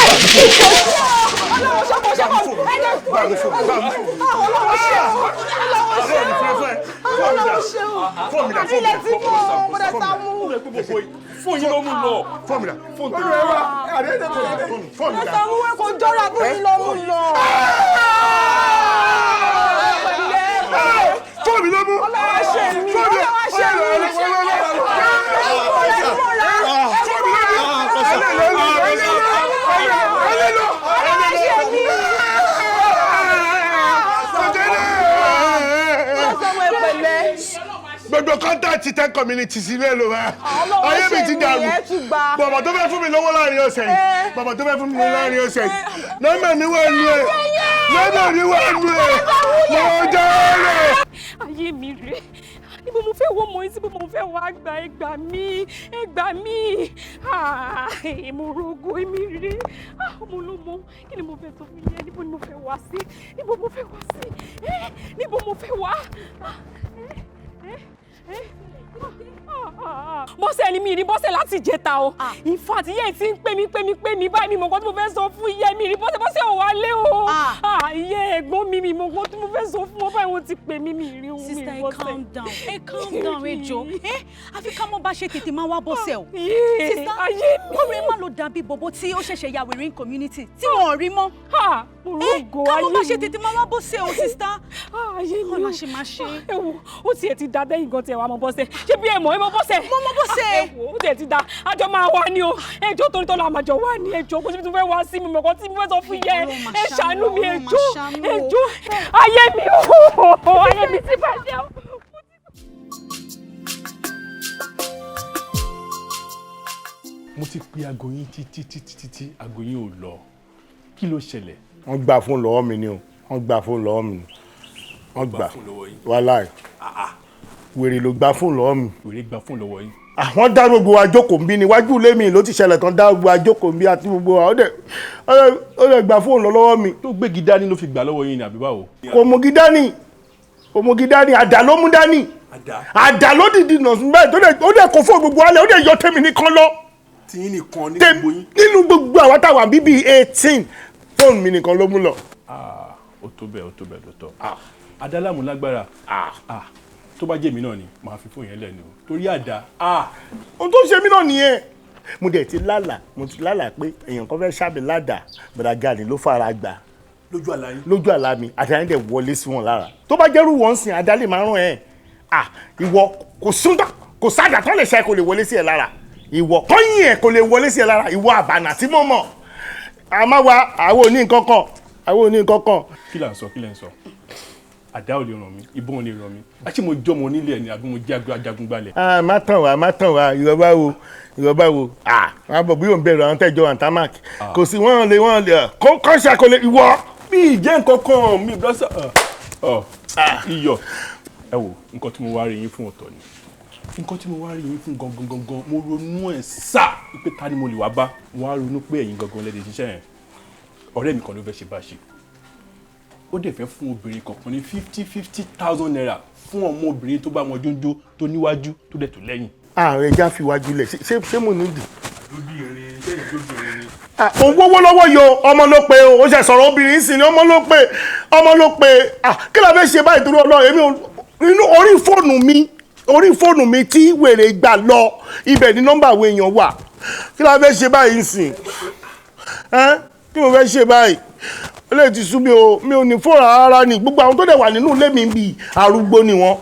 Fóònù yín ló mú lọ. Fóònù mi dà. Fóònù tó rẹ̀ wá. Fóònù mi dà. Saamu wẹ́ kó jọ́ra tó ní lọ mú lọ. Fóònù mi ló mú. Ọlọ́wọ́ ṣe mí. Gbogbo kọ́ńtàtì 10 community sí ilé ló wá. Ayé mi ti dàrú. Bọ̀bọ̀ tó fẹ́ fún mi lówó láàrin ọ̀sẹ̀ yìí. Nọ́mbà mi wà nú ẹ̀. Mo jẹ́ rẹ̀. Ayé mi rè. Níbo mo fẹ́ wọ́ mọ́ yín, síbo mo fẹ́ wá gbà ẹ gbà mí. Mo rogo èmi rè. Ọmọ olómọ, kí ni mo fẹ́ sọ fún yẹn? Níbo ni mo fẹ́ wá sí? Níbo mo fẹ́ wá? Bọ́sẹ̀ ni mi rí bọ́sẹ̀ láti jẹta o. In fact, ìyá ti ń pè mí báyìí mi mọ̀ nǹkan tí mo fẹ́ sọ fún ìyá mi rí bọ́sẹ̀ ò wálé o. Ìyá ẹ̀gbọ́n mi mọ̀ nǹkan tí mo fẹ́ sọ fún wọn báyìí wọ́n ti pè mí mi rí ohun mi rí bọ́sẹ̀. Sister, calm down ẹ jọ̀ọ́. Àfi ká mọ̀ bá ṣe tètè máa wá bọ́sẹ̀ o. Sister, ọ̀rọ̀ ẹ má lọ dàbí bọ̀bọ̀ tí ó ṣẹ̀ṣẹ̀ ya wèrè in community tí wọ́n rí mọ́. Ká mọ̀ bá ṣe tètè máa wá bọ́sẹ̀ o, sister. Ọ̀la ṣe máa ṣe. Ẹ wo, ó tiẹ̀ ti da bẹ́yìn gan tiẹ̀ wá mọ bọ́sẹ̀. Ṣé bí ẹ mọ̀ bọ́sẹ̀? Mo mọ bọ́sẹ̀. Ẹ wo, ó tiẹ̀ ti da. Àjọ máa wá ní o. Ẹjọ́ torí tọ́lá àmàjọ wá ní ẹjọ́. Kò síbi tó fẹ́ wá sí mi mọ̀kàn tí mo fẹ́ sọ fún yẹ. Ẹ ṣàánú mi ẹjọ́. Ayé mi o. Ayé mi ti bàjẹ́ o. Mo ti pe aago yín títí aago yín ò lọ. Kí ló ṣẹlẹ̀? Wọ́n gba fóònù lọ́wọ́ mi ni o. wọ́n gbà wàláì wèrè ló gba fóònù lọ́wọ́ mi. wèrè gba fóònù lọ́wọ́ yín. àwọn dá gbogbo wa jókòó ń bí níwájú ilé mi ló ti ṣẹlẹ̀ tán dá gbogbo wa jókòó ń bí àti gbogbo wa ó dẹ̀ gba fóònù lọ́wọ́ mi. tó gbégi dání ló fi gbà lọ́wọ́ yín ni àbí báwo. kò mọ̀gí dání àdá ló mú dání àdá ló dìdì nà bẹ́ẹ̀ ó dẹ̀ kó fóònù gbogbo alẹ́ ó dẹ̀ yọ tèmi nìkan lọ. tìyín nìkan ní gbogbo yín. nínú gbogbo àwọn táwa bíbí 18 fóònù mi nìkan ló mú lọ. ó tó bẹ́ẹ̀ lóòótọ́. adálámù lágbára tó bá jẹ́ mi náà ni màá fi fóònù yẹn lẹ́nu torí àdá. ohun tó ṣe mí náà nìyẹn mo dẹ̀ ti lálà pé èèyàn kan fẹ́ ṣàbẹ̀ ládàá bọ̀dà gani ló fara gbà lójú àlá mi àtàyàn dẹ̀ wọlé sí wọn lára tó bá jẹ́rú wọn sìn àdá lè máa rán ẹ̀ ìwọ kò sádà tó lè ṣe kò lè wọlé sí ẹ lára ìwọ kọ́yìn ẹ̀ kò lè wọlé sí ẹ lára ìwọ àbànà tí mo mọ̀ àmọ́ wa àwọn ò ní nǹkan kan. kí là ń sọ àdá ò lè ràn mí ìbọn ò lè ràn mí àti mo jọmọ onílé ẹni àbí mo jẹ́ ajagun gbalẹ̀. má tàn wá ìrọ̀bá wo àwọn bọ̀ bí yóò bẹ̀rù àwọn tẹ̀jọ́ antamak kò sí wọ́n lè kọ́ ṣàkọlẹ̀ ìwọ. bí ìjẹ́ nǹkan kan mi brọ́sà iyọ̀ ẹ wò nǹkan tí mo wá rí yín fún ọ̀tọ̀ ni nǹkan tí mo wá rí yín fún gangan mo ronú ẹ̀ sá pé ta ni mo lè wá bá mo wá ronú pé ẹ̀yin gangan lẹ́dẹ̀ ṣiṣẹ́ yẹn ọ̀rẹ́ mi kan ló fẹ́ ṣe bá ṣe ó dẹ̀ fẹ́ fún obìnrin kọ̀ọ̀kan ní 50,000 naira fún ọmọ obìnrin tó bá wọn jóńjó tó níwájú tó dẹ̀ tó lẹ́yìn. ààrẹ já fi wájú lẹ̀ ṣé mo nídìí. owó lọ́wọ́ yo ọmọ ló pe o ó ṣe sọ̀rọ̀ obìnrin sì ni ọmọ ló pe kí la fẹ́ ṣe báyìí dúró lọ èmi nínú orí fóònù mi tí wèrè gbà lọ ibẹ̀ ni nọ́mbà àwọn èèyàn wà kí la fẹ́ ṣe báyìí sìn kí mo fẹ́ ṣe báyìí ilé ti sú mi ò ní fóònù rárá ni gbogbo àwọn tó dẹ̀ wà nínú ilé mi bíi arúgbó ni wọ́n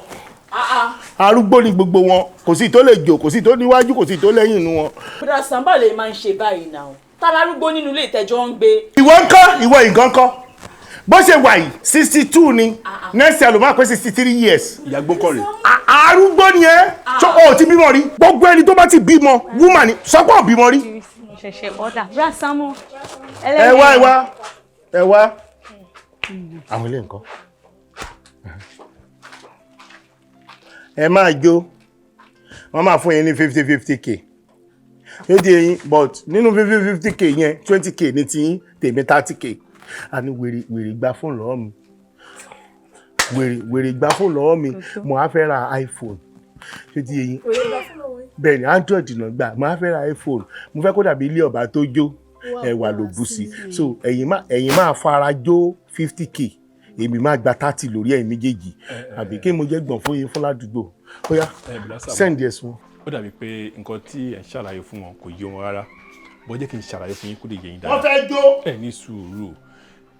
arúgbó ni gbogbo wọn kò sí tó lè jò kò sí tó níwájú kò sí tó lẹ́yìn inú wọn. bùdá sàmbà lè máa ń ṣe báyìí náà tára arúgbó nínú ilé ìtẹ́jọ́ ń gbé. ìwọ ìgàn kọ́ bó ṣe wà yìí 62 ni next year ló máa pé 63 years. ìyàgbó kọ rè. arúgbó ni ẹ tó o ti bímọ rí gbogbo ẹni tó bá ti bímọ woman ni sọpọ̀ bímọ rí. ṣẹ̀ṣẹ̀ ọ̀dà bra Saamu. ẹ wá àwọn ilé nǹkan ẹ máa jó wọ́n máa fún yín ní 50k yóò di eyín but nínú 50k yẹn 20k ní tiyín tèmi 30k àní wèrè gba fóònù lọ́wọ́ mi wèrè gba fóònù lọ́wọ́ mi mo á fẹ́ ra iPhone yóò di eyín bẹ́ẹ̀ ni Android náà gbà mo á fẹ́ ra iPhone mo fẹ́ kó dàbí ilé ọba tó jó ẹwà ló bú sí so ẹ̀yin máa fara jó 50k èmi máa gba 30 lórí ẹ̀yin méjèèjì àbí kí mo jẹ́ gbọ̀n fún yín fún ládùúgbò ó yá send yes wọn. ó dàbí pé nǹkan tí ẹ̀ ń ṣàlàyé fún wọn kò yé wọn rárá bó jẹ́ kí n ṣàlàyé fún yín kó lè yé yín dáadáa. wọ́n fẹ́ jó. ẹ ní sùúrù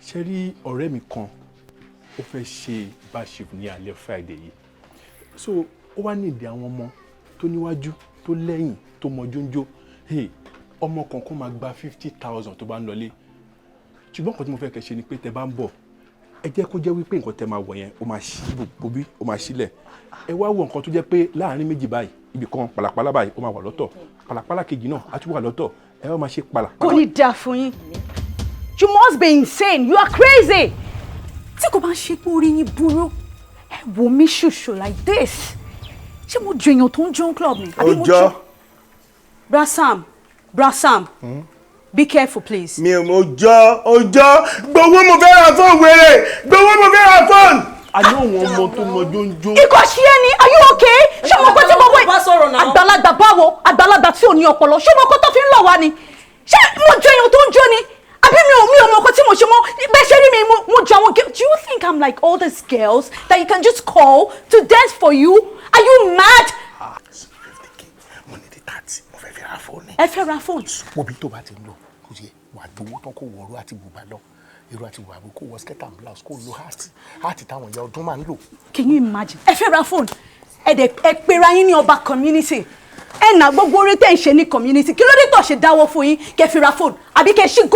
ṣe rí ọ̀rẹ́ mi kan ó fẹ́ ṣe báṣepọ̀ ní alẹ́ Friday yìí so ó wá ní ìdí àwọn ọmọ tó níwájú tó lẹ́yìn tó mọ jóńjó ọmọ kankan máa gba 50,000 tó bá ń lọlé ṣùgbọ́n nǹkan tí mo fẹ́ kẹ́ ṣe ni pé tẹ bá ń bọ̀ ẹ jẹ́ kó jẹ́ wípé nǹkan tẹ máa wọ̀ yẹn ó máa ṣí bòbí ó máa ṣílẹ̀ ẹ wá wọ nǹkan tó jẹ́ pé láàárín méjì báyìí ibì kan pàlàpàlà báyìí ó máa wà lọ́tọ̀ pàlàpàlà kejì náà á tún wà lọ́tọ̀ ẹ wá máa ṣe pàlàpàlà. kò ní dáa fún yín you must be insane you are crazy tí kò bá ń ṣe pé orí yín burú ẹ wò mí ṣùṣù like this ṣé mo ju èèyàn tó ń jó club ni. ọjọ́ Brasam be careful please. mi ò ọjọ́ gbowó mo fẹ́ ra fóònù wèrè gbowó mo fẹ́ ra fóònù. àní àwọn ọmọ tó mọ jóńjó. ikọ̀ ṣí ẹ ní are you okay? ṣé mo kọ́ tí mo wẹ̀ àgbàlagbà báwo àgbàlagbà tí ò ní ọpọlọ ṣé mo kọ́ tó fi ń lọ wá ni ṣé mo jọ èèyàn tó ń jó ni àbí mi ò mọ ọkọ tí mo ṣe mọ bẹ́ẹ̀ ṣe rí mi mo jọ àwọn girls do you think I'm like all these girls that you can just call to dance for you are you mad? ẹ fẹ́ ra fóònù. obi tó bá ti ń lọ kò yẹ wà gbowó tán kó wọ ọ̀rọ̀ àti bùbá lọ èrò àti bùbá kó wọ skirt and blouse kó lo heart táwọn ìyá ọdún máa ń lò. can you imagine ẹ fẹ́ ra fóònù ẹ pera yín ní ọba community ẹ nà gbogbo orí tẹ̀ ń ṣe ní community kí ló dé tó ṣe dáwọ́ fún yín kẹ́ fi ra fóònù àbí kẹ́ ṣí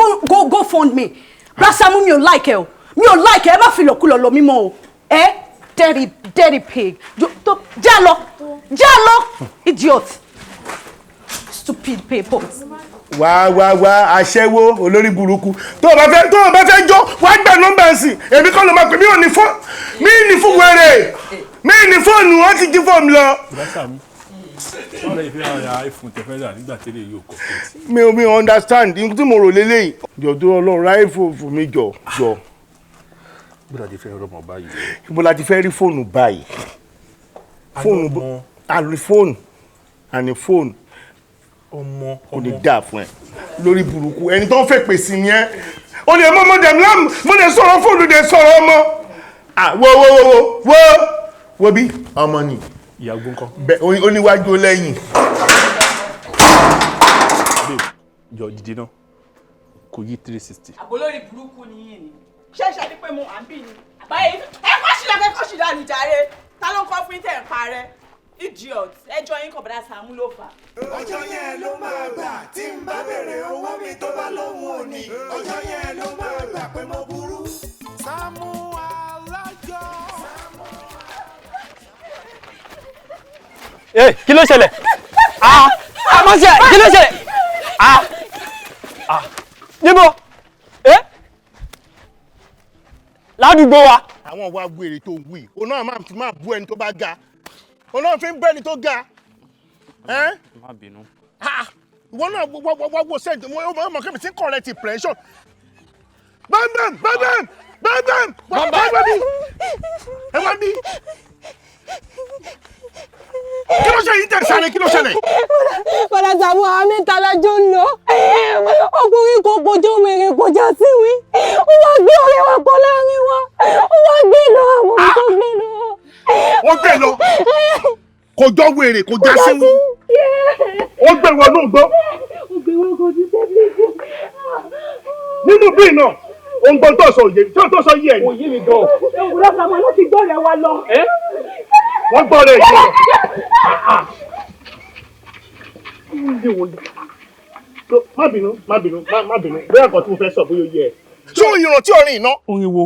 go fund me Brasaamu mi ò like ẹ o mi ò like ẹ má fi lòkulọ̀ lọ mímọ́ o dirty pig já lọ idiot. Stupid people. wá aṣẹ́wó olórí burúkú tó o bá fẹ́ jó wá gba nọ́mbà sí èmi kọ́ ló máa pè mí ò ní fún wẹ́rẹ́ mi ní fóònù wọ́n ti jí fóònù lọ. mi understand n tí mo rò lélẹ́yìn jọ̀dọ̀ ọlọ́run ráyè fóònù mi jọ. Bó la ti fẹ́ rọmọ báyìí. Bó la ti fẹ́ rí fóònù báyìí. Fóònù ọmọ kò ní dáa fún ẹ lórí burúkú ẹni tó ń fẹ́ pèsè yẹn o lè mọ ọmọdé lámù mo lè sọ̀rọ̀ fóònù lè sọ̀rọ̀ ọmọ wo bí ọmọ ni ìyàgbó nǹkan oníwájú lẹ́yìn. jọ dìde náà kò yí 360. àbólórí burúkú ni yìí ni ṣẹ̀ṣẹ̀ ní pé mo à ń bì ní àbáyé kọ́ sí lánìí jàre ta ló ń kọ́ fún tẹ̀ ń parẹ́ idiot ẹjọ́ yín kọ̀ bọ́dá Sàámú ló fà. ọjọ́ yẹn ló máa gbà tí n bá bèrè owó mi tó bá lóhùn òní ọjọ́ yẹn ló máa gbà pé mo burú. Saamu Alajo. Kí ló ṣẹlẹ̀? Àmọ́ sí ẹ̀ kí ló ṣẹlẹ̀? Níbo? Ládùúgbò wa. Àwọn wa gbèrè tó wí o náà máa bú ẹni tó bá ga o náà fi ń bẹ́ni tó ga. Má bínú. Ìwọ náà wo sẹ́ǹtì ọmọ kẹ́mi tí ń correct impression. Bam! Ẹ wá bí. Kí ló ṣe yìí tẹ̀ sáré kí ló ṣẹlẹ̀? Bọ́dà Sàámú àwọn mẹ́ta lájọ́ ń lọ. Ọkùnrin kan kọjá wèrè kọjá síwí. Ó wá gbé ọ̀rẹ́ wa kan láàrin wa. Ó wá gbé lọ àwọn tó gbé lọ. Wọ́n gbé lọ. Kò jọ wèrè kò já síwí. Ó gbé wọn náà gbọ́. Ó gbé wọn kò sí sẹ́fíìsì. Nínú bíi náà, ohun gbọ́n tó sọ yé tí ó tó sọ yé ẹ̀. Òye mi gan. Bọ́dà Sàámú ló ti gbọ́ rẹ̀ wa lọ. Wọ́n gbọ́ rẹ̀ yé lọ. Má bínú. Bóyá nǹkan tí mo fẹ́ sọ bóyá yé ẹ. Ṣé o ìrántí orin iná? Orin wo?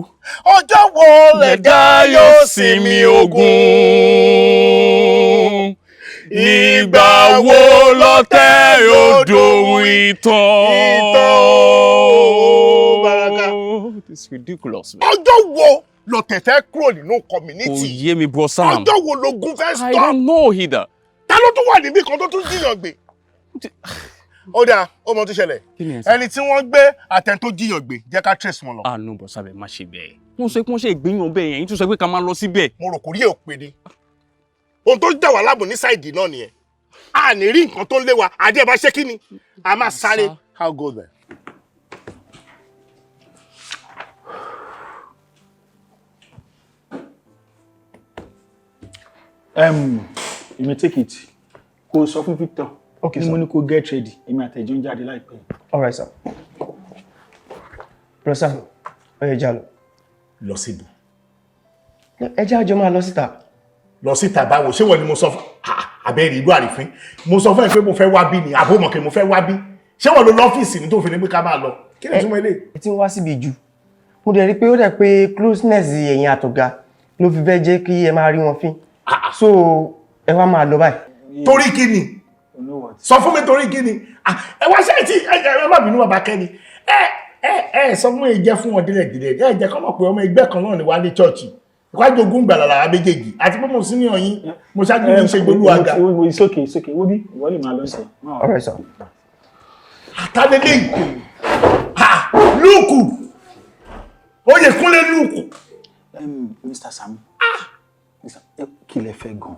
Ọjọ́ wo lẹ̀dá yóò sinmi ogun? Ìgbà wo lọ́tẹ̀ yóò dohun ìtàn? Baraka. It's ridiculous. Ọjọ́ wo lọ̀tẹ̀ fẹ́ kúrò nínú community? Kò yé mi bro Sam. Ọjọ́ wo logun fẹ́ stop? I don't know either. Ta ló tún wà níbí kan tó tún jiyàn gbé? Ó dáa, ó mọ tó ṣẹlẹ̀. Ẹni tí wọ́n gbé àtẹn tó jiyàn gbé jẹ́ ká trace wọn lọ. No bro Sábẹ̀ má ṣe bẹ́ẹ̀. Wọ́n sọ pé wọ́n ṣe ìgbéyàn bẹ́ẹ̀ yẹn, yín tún sọ pé ká máa lọ síbẹ̀. Mo rò kò rí èpè ni. Ohun tó dà wá láàbò ní sáìdì náà nìyẹn. A ní rí nǹkan tó ń lé wa, àdé ẹ̀ bá ṣe kí ni? A máa sáré. How go there? You may take it. Kò sọ fún Victor. Okay, ni sir. mo ní kó get ready. Èmi àtẹ̀jọ́ ń jáde láìpẹ́. All right, sir. Professor, ó yẹ já lọ. Lọ síbi. Ẹ jẹ́ àjọ máa lọ síta. Lọ síta báwo? Ṣé wọ́n ni mo sọ fún abẹ́rẹ́ ìlú àrífín? Mo sọ fún ẹ pé mo fẹ́ wá bí ni, àbómọ̀kẹ́ mo fẹ́ wá bí. Ṣé wọ́n lo lọ́fíìsì ní tó fi ní pé ká máa lọ? Kí ni túmọ̀ eléyìí? Ẹ ti ń wá síbi jù. Mo dẹ̀ rí pé ó dẹ̀ pé closeness ẹ̀yin àtọ̀gá ló fi fẹ́ jẹ́ kí ẹ máa rí wọn fín. So ẹ wá máa lọ báyìí. Torí kí ni? Sọ fún mi torí kí ni? Ẹ wá ṣe tí ẹ má bínú bàbá Kẹ́ni. Sọ fún mi jẹ́ fún wọn délẹ̀délẹ̀. Ẹ jẹ́ kọ́ mọ̀ pé ọmọ ẹgbẹ́ kan náà ni wá ní chọ́ọ̀chì. Ìwájú ogun gbàlà làwa méjèèjì. Àti pé mo sí ní ọyìn. Mo ṣáájú ní ṣe gbólú àga. It's okay. Wọ́n bí ìwọ lè máa lọ sí. All right, sir. Àtàlélé Lúùkù. Oyèkúnlé Lúùkù. Mr. Saamu. Kí lẹ fẹ́ gan?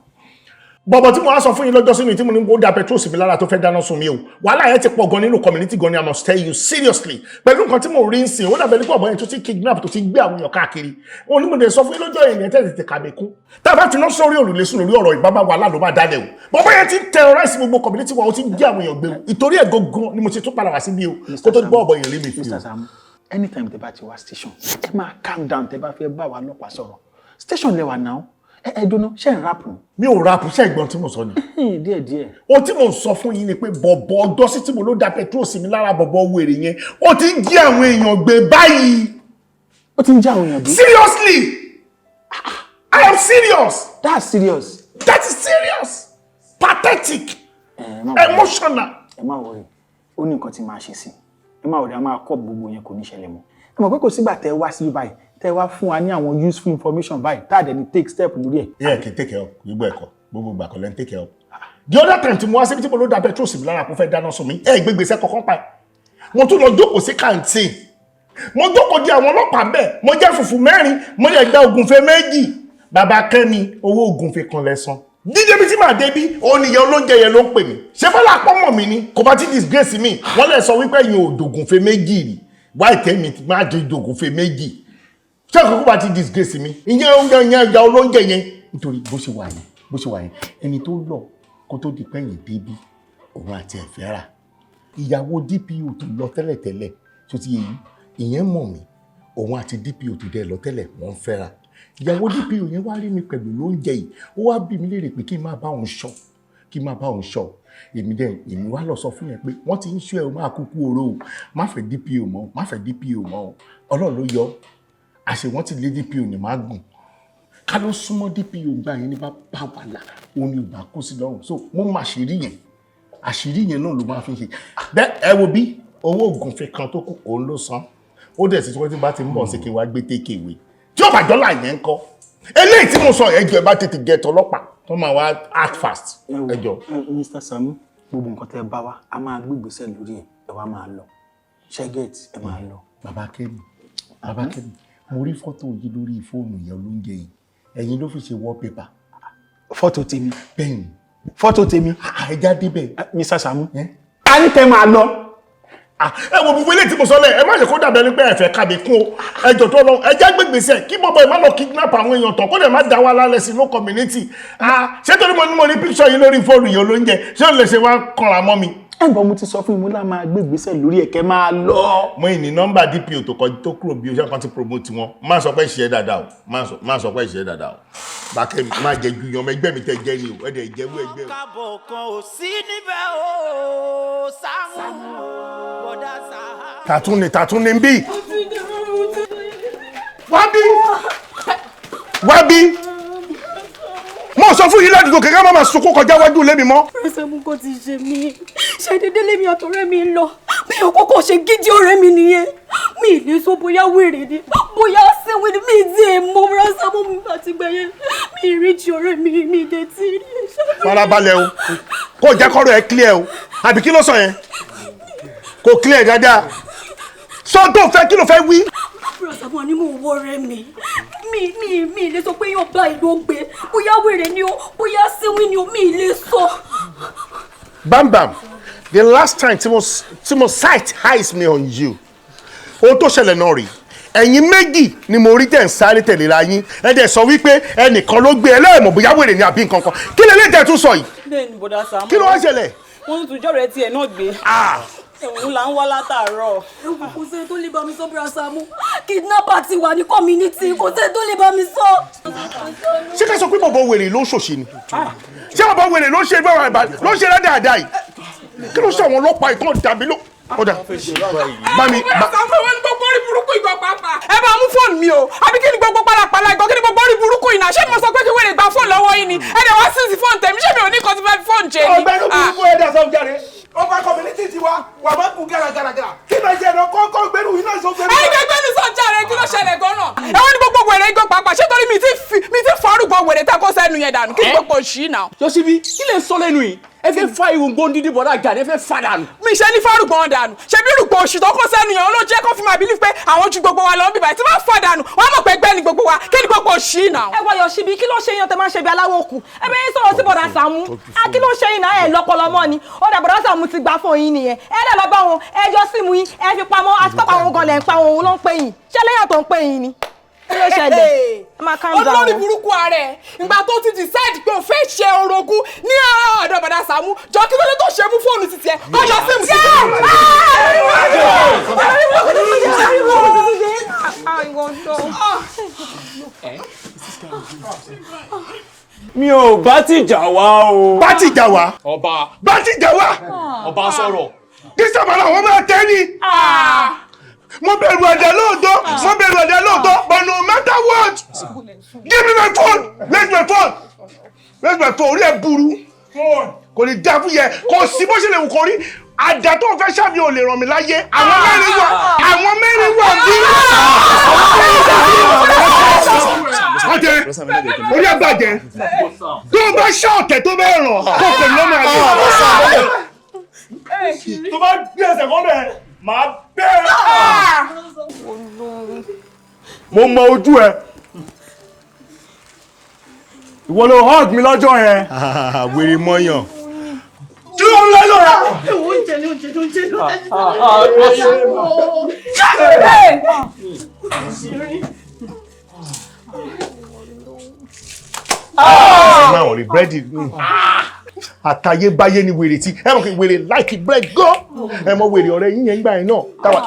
Bọ̀bọ̀ tí mo wá sọ fún yín lọ́jọ́ sínú tí mo ní kó da petrol sí mi lára tó fẹ́ dáná sun mi o. Wàhálà yẹn ti pọ̀ gan nínú community gan ni I must tell you seriously. Pẹ̀lú nǹkan tí mo rí ń sìn, ó dàbẹ̀ nípa ọ̀bọ̀n yẹn tó ti kidnap tó ti gbé àwọn èèyàn káàkiri. Òun ni mo dẹ̀ sọ fún yín lọ́jọ́ yẹn tẹ́lẹ̀ tètè kàbẹ̀ kún. Tá a bá fi náà sórí òrùlé sùn lórí ọ̀rọ̀ ìbábá wàhálà ló bá dálẹ̀ o. Bọ̀bọ̀ yẹn ti terrorize gbogbo community wa, ó ti gbé àwọn èèyàn gbé o. Ìtorí ẹ̀ gangan ni mo ti tún padà wá síbí o. Kó tó bọ́ ọ̀bọ̀ yẹn rí mi fi o. Mr. Saamu, anytime tẹ́ bá ti wá station, ẹ máa calm down tẹ́ bá fẹ́ bá wa lọ́pàá sọ̀rọ̀. Station lẹ́wà náà. Ẹ dúnú, ṣé ń rápù? Mi ò rápù, ṣé ìgbọ́n tí mo sọ ni. Díẹ̀. Ohun tí mo sọ fún yín ni pé bọ̀bọ̀ ọjọ́ sí tí mo ló da petrol sí mi lára bọ̀bọ̀ wèrè yẹn, ó ti ń jí àwọn èèyàn gbé báyìí. Ó ti ń jí àwọn èèyàn gbé? Seriously! I am serious. That's serious. That is serious. Pathetic. Emotional. Ẹ má worry. ó ní nǹkan tí máa ṣe sí ẹ máa ọ̀rẹ́ a máa kọ́ gbogbo yẹn kò ní ṣẹlẹ̀ mọ́ ẹ mọ̀ pé kò sígbà tẹ́ wá sí báyìí tẹ́ wá fún wa ní àwọn useful information báyìí tá a dẹ̀ ní take step lórí ẹ̀. yẹ kí n take help gbogbo ẹ̀kọ́ gbogbo ìgbà kan lẹ́nu take help. the other time tí mo wá síbi tí mo ló da petrol sí mi lára kó fẹ́ dáná sun mi gbégbèsè kankan pa ẹ̀ mo tún lọ jókòó sí kàǹtìn mo jókòó di àwọn ọlọ́pàá bẹ́ẹ̀ mo jẹ́ fùfú 4 mo lè gba ògùnfẹ́ 2 bàbá Kẹ́mi owó ògùnfẹ́ kan lẹ́san dídé bí tí màá débí òun nìyẹn olóúnjẹ yẹn ló ń pè mí ṣé bọ́lá àpọ́nmọ̀ mi ni kò bá ti disgrace mi wọ́n lè sọ wípé yìí ò dògùnfẹ́ 2 rí wá ìtẹ́mi máa di dògùnfẹ́ 2 ṣé kò bá ti disgrace mi ìyẹn oúnjẹ yẹn ìyá olóúnjẹ yẹn nítorí bó ṣe wà yẹn ẹni tó lọ kó tó di pẹ́yìn débí òun àti ẹ̀fẹ́ rà ìyàwó DPO tó lọ tẹ́lẹ̀tẹ́lẹ̀ tó ti yẹ ìyẹn mọ̀ mí òun àti DPO tó dẹ̀ lọ tẹ́lẹ̀ wọ́n fẹ́ra ìyàwó DPO yẹn wá rí mi pẹ̀lú lóúnjẹ yìí ó wá bí mi léèrè pé kí n máa bá òun ṣọ́ èmi wá lọ sọ fún yẹn pé wọ́n ti ń ṣọ́ ẹ o máa kúkú oró o má fẹ́ DPO mọ́ o Ọlọ́run ló yọ àṣẹ wọ́n ti lé DPO ní má gùn ká ló súnmọ́ DPO gbà yẹn ní bá wà lá òun ni ò bá kó sí lọ́rùn so mo máa àṣírí yẹn náà ló máa fi ṣe bẹ́ẹ̀ ẹ wo bí owó ògùnfẹ́ kan tó kù òun ló san ó dẹ̀ sí tí wọ́n ti bá ti ń bọ̀ sí kí n wá gbé tékèwé tí ó bá dọ́là yẹn ń kọ́ eléyìí tí mo sọ ẹjọ́ ẹ bá tètè get ọlọ́pàá tó máa wá act fast ẹjọ́. Mr. Saamu gbogbo nǹkan tẹ́ bá wa a máa gbé ìgbésẹ̀ lórí ẹ wá máa lọ ṣẹ́gẹ̀tì ẹ máa lọ. bàbá Kẹ́mi mo rí fọ́tò yìí lórí fóònù yẹn olóúnjẹ yìí ẹ̀yin ló fi ṣe wallpaper. fọ́tò tèmi. bẹ́ẹ̀ni. fọ́tò tèmi. ẹja débẹ̀. Mr. Saamu a ní kẹ́ máa lọ. ẹ wo gbogbo eléyìí tí mo sọ lẹ ẹ má lè kó dàbẹ ní pé ẹ fẹ́ kàbí kún o ẹjọ́ tó lọ ẹjẹ gbègbèsè kí bọbọ ẹ má lọ kidnap àwọn èèyàn tán kó dẹ má dá wa lálẹ́ sínú community ṣé torí mo ní picture yìí lórí fóònù yìí olóúnjẹ ṣé o lè ṣe wá kanra mọ́ mi. ẹ̀gbọ́n mo ti sọ fún ìmúlá máa gbé ìgbésẹ̀ lórí ẹ̀kẹ́ máa lọ. mo ní nọ́mbà DPO tó kúrò bí oṣù kan ti promote wọn má sọ pé ìṣe dáadáa o má sọ pé ìṣe dáadáa o bákẹ́ mi má jẹ ju yan ẹgbẹ́ mi tẹ jẹ́ ni o ẹ̀dẹ̀ ìjẹ́wọ́ ẹgbẹ́ o. kábọ̀ kan ò sí níbẹ̀ o Saamu bọ̀dá Saamu. tàtún ní bí. wá bí. mo sọ fún yín ládùúgbò kẹ́kẹ́ máa sunkún kọjá wájú lémi mọ́. Saamu kò ti ṣe mí ṣe dédé lémi àtọ̀rẹ́ mi lọ bí òkókò ṣe gidi ọ̀rẹ́ mi nìyẹn mi ì lè sọ bóyá wèrè ni bóyá síwìn ni mi ì tí ì mọ Saamu mi àti gbẹ̀yẹ mi ì rí jí ọ̀rẹ́ mi mi ì dé tí ì rí ẹ̀ṣẹ́. farabalẹ̀ o kò jẹ́ kọ́rọ̀ ẹ clear o àbí kí ló sọ yẹn kò clear dáadáa sọ tó fẹ́ kí ló fẹ́ wí. Saamu ni mo wọ ọ̀rẹ́ mi lè sọ pé yóò bá ìlú gbé bóyá wèrè ni o bóyá síwìn ni o mi lè sọ. Bam the last time tí mo sight eyes me on you ohun tó ṣẹlẹ̀ náà rí ẹ̀yin méjì ni mo rí tẹ̀ ń sáré tẹ̀léra yín ẹ dẹ̀ sọ wípé ẹnìkan ló gbé ẹlẹ́ẹ̀mọ̀ bóyá wèrè ni àbí nǹkan kan kí lè lè tẹ̀ tún sọ yìí. bẹ́ẹ̀ni bọ̀dá Saamu kí ló wá ṣẹlẹ̀. wọ́n tún jọ̀rọ̀ ẹ tiẹ̀ náà gbé. ẹ̀wọ̀n là ń wá látàárọ̀. kò sẹ́ni tó lè bá mi sọ bọ́dá Saamu kidnapper ti wà ní community kò sẹ́ni tó lè bá mi sọ. ṣé ká sọ pé bọ̀bọ̀ wèrè ló ń ṣòṣì ni ṣé bọ̀bọ̀ wèrè ló ń ṣe bẹ́ẹ̀ ló ń ṣe dáadáa yìí kí ló ṣe àwọn ọlọ́pàá ìtàn dàbí ló. ọ̀dà bami. Saamu wọn ní gbogbo orí burúkú ìgbà pàápàá. ẹ bá mú fóònù mi o àbí kí ni gbogbo pálapàla ìgbà kí ni gbogbo orí burúkú yìí náà ṣé mo sọ pé kí wèrè gba fóònù lọ́wọ́ yìí ni ẹ dẹ̀ wá sí fóònù tèmi ṣé mi ò ní kan tí fẹ́ fi fóònù jẹ ni. ọ̀gbẹ́ni burúkú ẹ̀ dà sọ́jà rẹ̀ ọba community ti wa wà má kú gàràgàrà kí bẹ jẹ́ ẹ̀rọ kọ́kọ́ gbẹ́rù iná ìṣògbẹ́rù. ẹ̀yin gbẹ́gbẹ́ ní sọ́jà rẹ̀ kí ló ṣẹlẹ̀ gan-an. ẹ̀wọ́n ní gbogbo wèrè igbó pàápàá ṣé torí mi ti farúgbó wèrè tá kó sẹ́nu yẹn dànù kí ni gbogbo ṣì náà. Yosibi kí lè sọ lẹ́nu yìí ẹ fẹ́ fa irun gbóndídì bọ̀dá gàdé ẹ fẹ́ fa dànù. mi ṣe ní farúgbó dànù ṣe bí rúgbó oṣù tó kó sẹ́nu yẹn ló jẹ́ kó fi máa bílí pé àwọn ju gbogbo wa lọ bíbá tí wọ́n fa dànù wọ́n mọ̀ pé gbẹ́ ni gbogbo wa kí ni gbogbo ṣì náà. ẹ wọ Yosibi kí ló ṣe yín tẹ máa ń ṣe bí aláwọ̀ kù ẹ bẹ yín sọ̀rọ̀ sí bọ̀dá Saamu kí ló ṣe yín náà ẹ lọ́pọlọ mọ́ ni ó dà bọ̀dá Saamu ti gbà fún yín nìyẹn ẹ dẹ̀ lọ bá wọn ẹjọ́ sí mu yín ẹ fi pamọ́ àti pápá àwọn gan lẹ̀ ń pa wọn òun ló ń pè yín ṣé lẹ́yìn tó ń pè yín ni kí ló ṣẹlẹ̀ ẹ máa calm down. olórí burúkú ààrẹ ìgbà tó ti decide pé o fẹ́ ṣe orogún ní ọ̀dọ̀ bọ̀dá Saamu jọ kí ló dé tó ṣe mú fóònù títí ẹ ọjọ́ sí mi. mi ò bá ti jà wá o. bá ti jà wá. ọba. bá ti jà wá. ọba sọ̀rọ̀. kí sábà làwọn máa tẹ́ ni. mo bẹ̀rù ẹ̀dẹ̀ lóòótọ́ but no matter what give me my phone where's my phone orí ẹ̀ burú kò ní dá fún yẹ kò sí bó ṣe lè wù kó rí àjà tó fẹ́ ṣàbí ò lè ràn mí láyé àwọn mẹ́rin wà bí. ọ̀tẹ̀ orí àgbàjẹ́ tó bá ṣá ọ̀tẹ̀ tó bẹ́ẹ̀ ràn kó pè lọ́mọ àlè. tó bá gbé ẹsẹ̀ kan bẹ́ẹ̀ máa bẹ́ẹ̀. mo mọ ojú ẹ ìwọ ló hug mi lọ́jọ́ yẹn. wèrè mọ́yàn. tí ó ń lọ́jọ́ rẹ̀. oúnjẹ ni oúnjẹ ló ń jẹ lọ. máa wọ̀n rí búrẹ́dì àtayébáyé ni wèrè tí ẹ mọ̀ kí wèrè láìkí búrẹ́dì gan ẹ mọ̀ wèrè ọ̀rẹ́ yín yẹn gbà yín náà táwa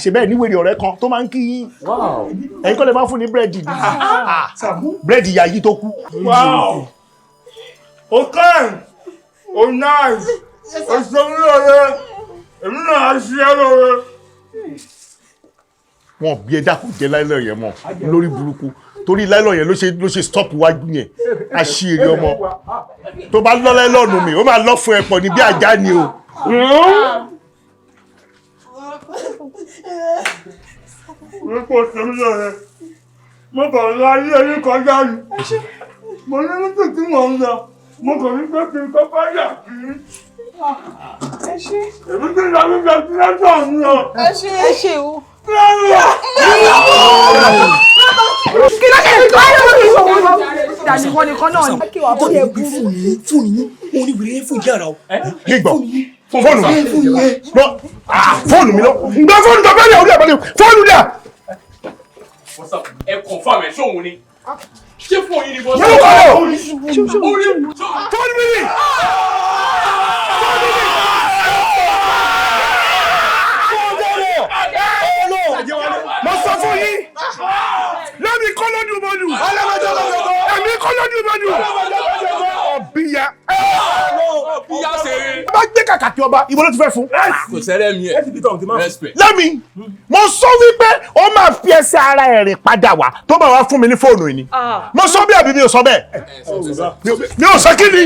ṣe bẹ́ẹ̀ ní wèrè ọ̀rẹ́ kan tó máa ń kí yín ẹ̀yin kọ́ lè máa fún ní búrẹ́dì búrẹ́dì ìyá yìí tó kú. o kàn o nice o sọ mí lọ́rẹ́ èmi náà á ṣe é lọ́rẹ́. wọn bí ẹ dákun jẹ láìlọ yẹn mọ lórí burúkú torí láìlọ yẹn ló ṣe stop wájú yẹn àṣírí ọmọ tó bá lọ láìlọ́ọ̀nù mi ó máa lọ fún ẹ pọ̀ ní bí ajá ni o. mi kò sẹ́mi lọ́rẹ́ mo kàn lọ ayé ẹni kọjá ni mo ní nítorí tí mò ń lọ mo kàn ní pé kí n kọ́kọ́ yà kí. èmi ti lọ nígbà tí lẹ́tọ̀ mi o. ẹ ṣe o. kí ló ṣe ní kọ́ ẹ̀ lórí ìṣòwò ìdánìkan nìkan náà ni. fóònù yín òun ni wèrè fún ìyá ara o. gbígbọ́ fóònù mi fóònù mi lọ gbọ́ fóònù tó bẹ́ẹ̀ orí àbálẹ̀ fóònù dà. ẹ confirm ẹ ṣóhun ni ṣé fóònù yìí ni bọ́ sí. fóònù mi ni. mo sọ fún yín lẹ́mi kọ́ lọ́dún mọ́dù ẹ̀mí kọ́ lọ́dún mọ́dù ọ̀bíya ọ̀bíya ṣeré. ẹ bá gbé kàkà kí ọba ìbọn ló ti fẹ́ fún. kò sẹ́rẹ̀ mi ẹ̀ respect. lẹ́mi mo sọ wípé ó máa fi ẹsẹ̀ ara ẹ̀ rìn padà wá tó bá wá fún mi ní fóònù yìí ni mo sọ bí àbí mi ò sọ bẹ́ẹ̀ mi ò sọ kí ni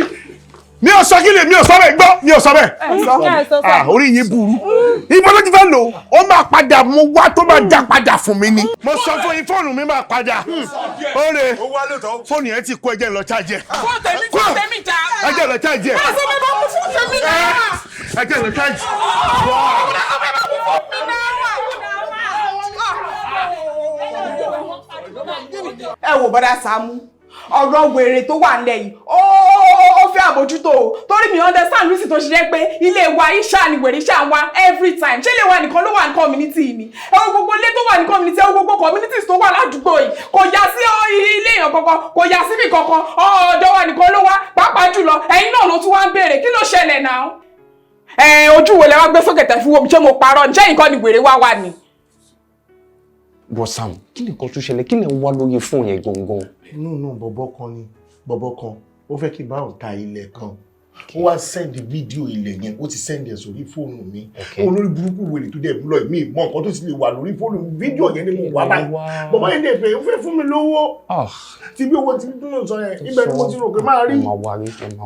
mi ò sọ kí ni mi ò sọ bẹ́ẹ̀ gbọ́ mi ò sọ bẹ́ẹ̀ orí yín burú ìbọn ló ti fẹ́ lò ó máa padà mú wá tó máa já padà fún mi ni. mo sọ fún yín fóònù mi máa padà ó lè fóònù yẹn ti kó ẹjẹ lọ ṣáàjẹ. fóònù já. ẹjẹ lọ ṣáàjẹ. ẹjẹ lọ ṣáàjẹ. ẹ wò bọ́dá Sàámú ọ̀rọ̀ wèrè tó wà nílẹ̀ yìí ó fẹ́ àbójútó o torí mi understand reason tó ṣe jẹ́ pé ilé wa iṣẹ́ ni wèrè ṣáà ń wá every time ṣé ilé wa nìkan ló wà ní community yìí ni ẹ̀rọ gbogbo ilé tó wà ní community ẹ̀rọ gbogbo communities tó wà ládùúgbò yìí kò yà sí ilé èèyàn kankan kò yà síbì kankan ọ̀dọ̀ wa nìkan ló wá pàápàá jùlọ ẹ̀yin náà ló tún wá ń béèrè kí ló ṣẹlẹ̀ náà. ojú wo lẹ wá gbé sókè tẹ̀ fi wo mi ṣé mo parọ́ ǹjẹ́ nǹkan ni wèrè wá wà ní. bọ́ Sam kí ni nǹkan tó ṣẹlẹ̀ kí ni ń wá lóye fún yẹn gangan. inú bọ̀bọ̀ kan ó fẹ́ kí n bá òun ta ilẹ̀ kan ó wá sẹ́ndì fídíò ilẹ̀ yẹn ó ti sẹ́ndì ẹ̀ sórí fóònù mi olórí burúkú wèrè tó dẹ̀ lọ ìmí ìmọ̀ nǹkan tó ti lè wà lórí fóònù fídíò yẹn ni mo wà báyìí bọ̀bọ̀ yẹn dẹ̀ pé ó fẹ́ fún mi lówó tí bí owó ti dúró sọ yẹn ibẹ̀ ni mo ti rò pé máa rí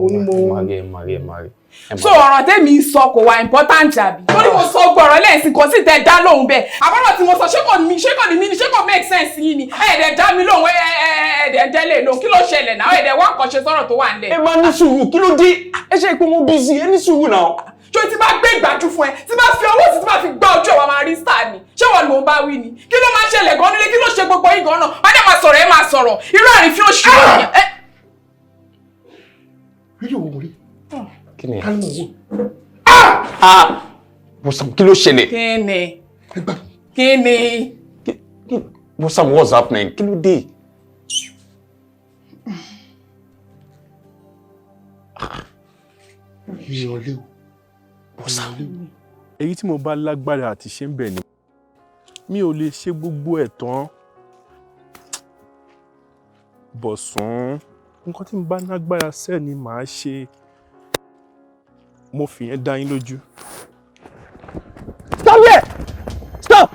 onímọ̀. so ọ̀rọ̀ tèmi sọ kò wá important àbí torí mo sọ gbọ̀rọ̀ lẹ́sìn kan sì tẹ̀ dá lóhùn bẹ́ẹ̀ àbọ̀rọ̀ tí mo sọ ṣé kò ní mí ni ṣé kò make sense yìí ni ẹ̀ẹ́dẹ̀ dá mi lóhùn ẹ̀ẹ́dẹ̀ dẹ́lẹ̀ lóhùn kí ló ṣẹlẹ̀ náà ẹ̀ẹ́dẹ̀ wá nǹkan ṣe sọ̀rọ̀ tó wà nílẹ̀. ẹ máa ní sùúrù kí ló dé ẹ ṣe pé mo busy ẹ ní sùúrù náà. ṣé tí bá gbé ìgbàjú fún ẹ tí bá fi owó sí tí bá fi gbá ojú ẹ̀ wá máa rí star ni ṣé wọn ni mo bá wí ni kí ló máa ṣẹlẹ̀ gan nílé kí ló ṣe gbogbo yín gan náà má dẹ̀ máa sọ̀rọ̀ ẹ máa sọ̀rọ̀ irú àrífín òṣì kí ni Bọ́sàm kí ló ṣẹlẹ̀. kí ni. Bọ́sàm what's happening kí ló dé. Bọ́sàm. èyí tí mo bá lágbára àti ṣe ń bẹ̀ ni mi ò lè ṣe gbogbo ẹ̀ tán Bọ̀sún nǹkan tí mo bá lágbára sẹ́ẹ̀ ni màá ṣe. Mo fi yẹn dá yín lójú. Stop there! Stop!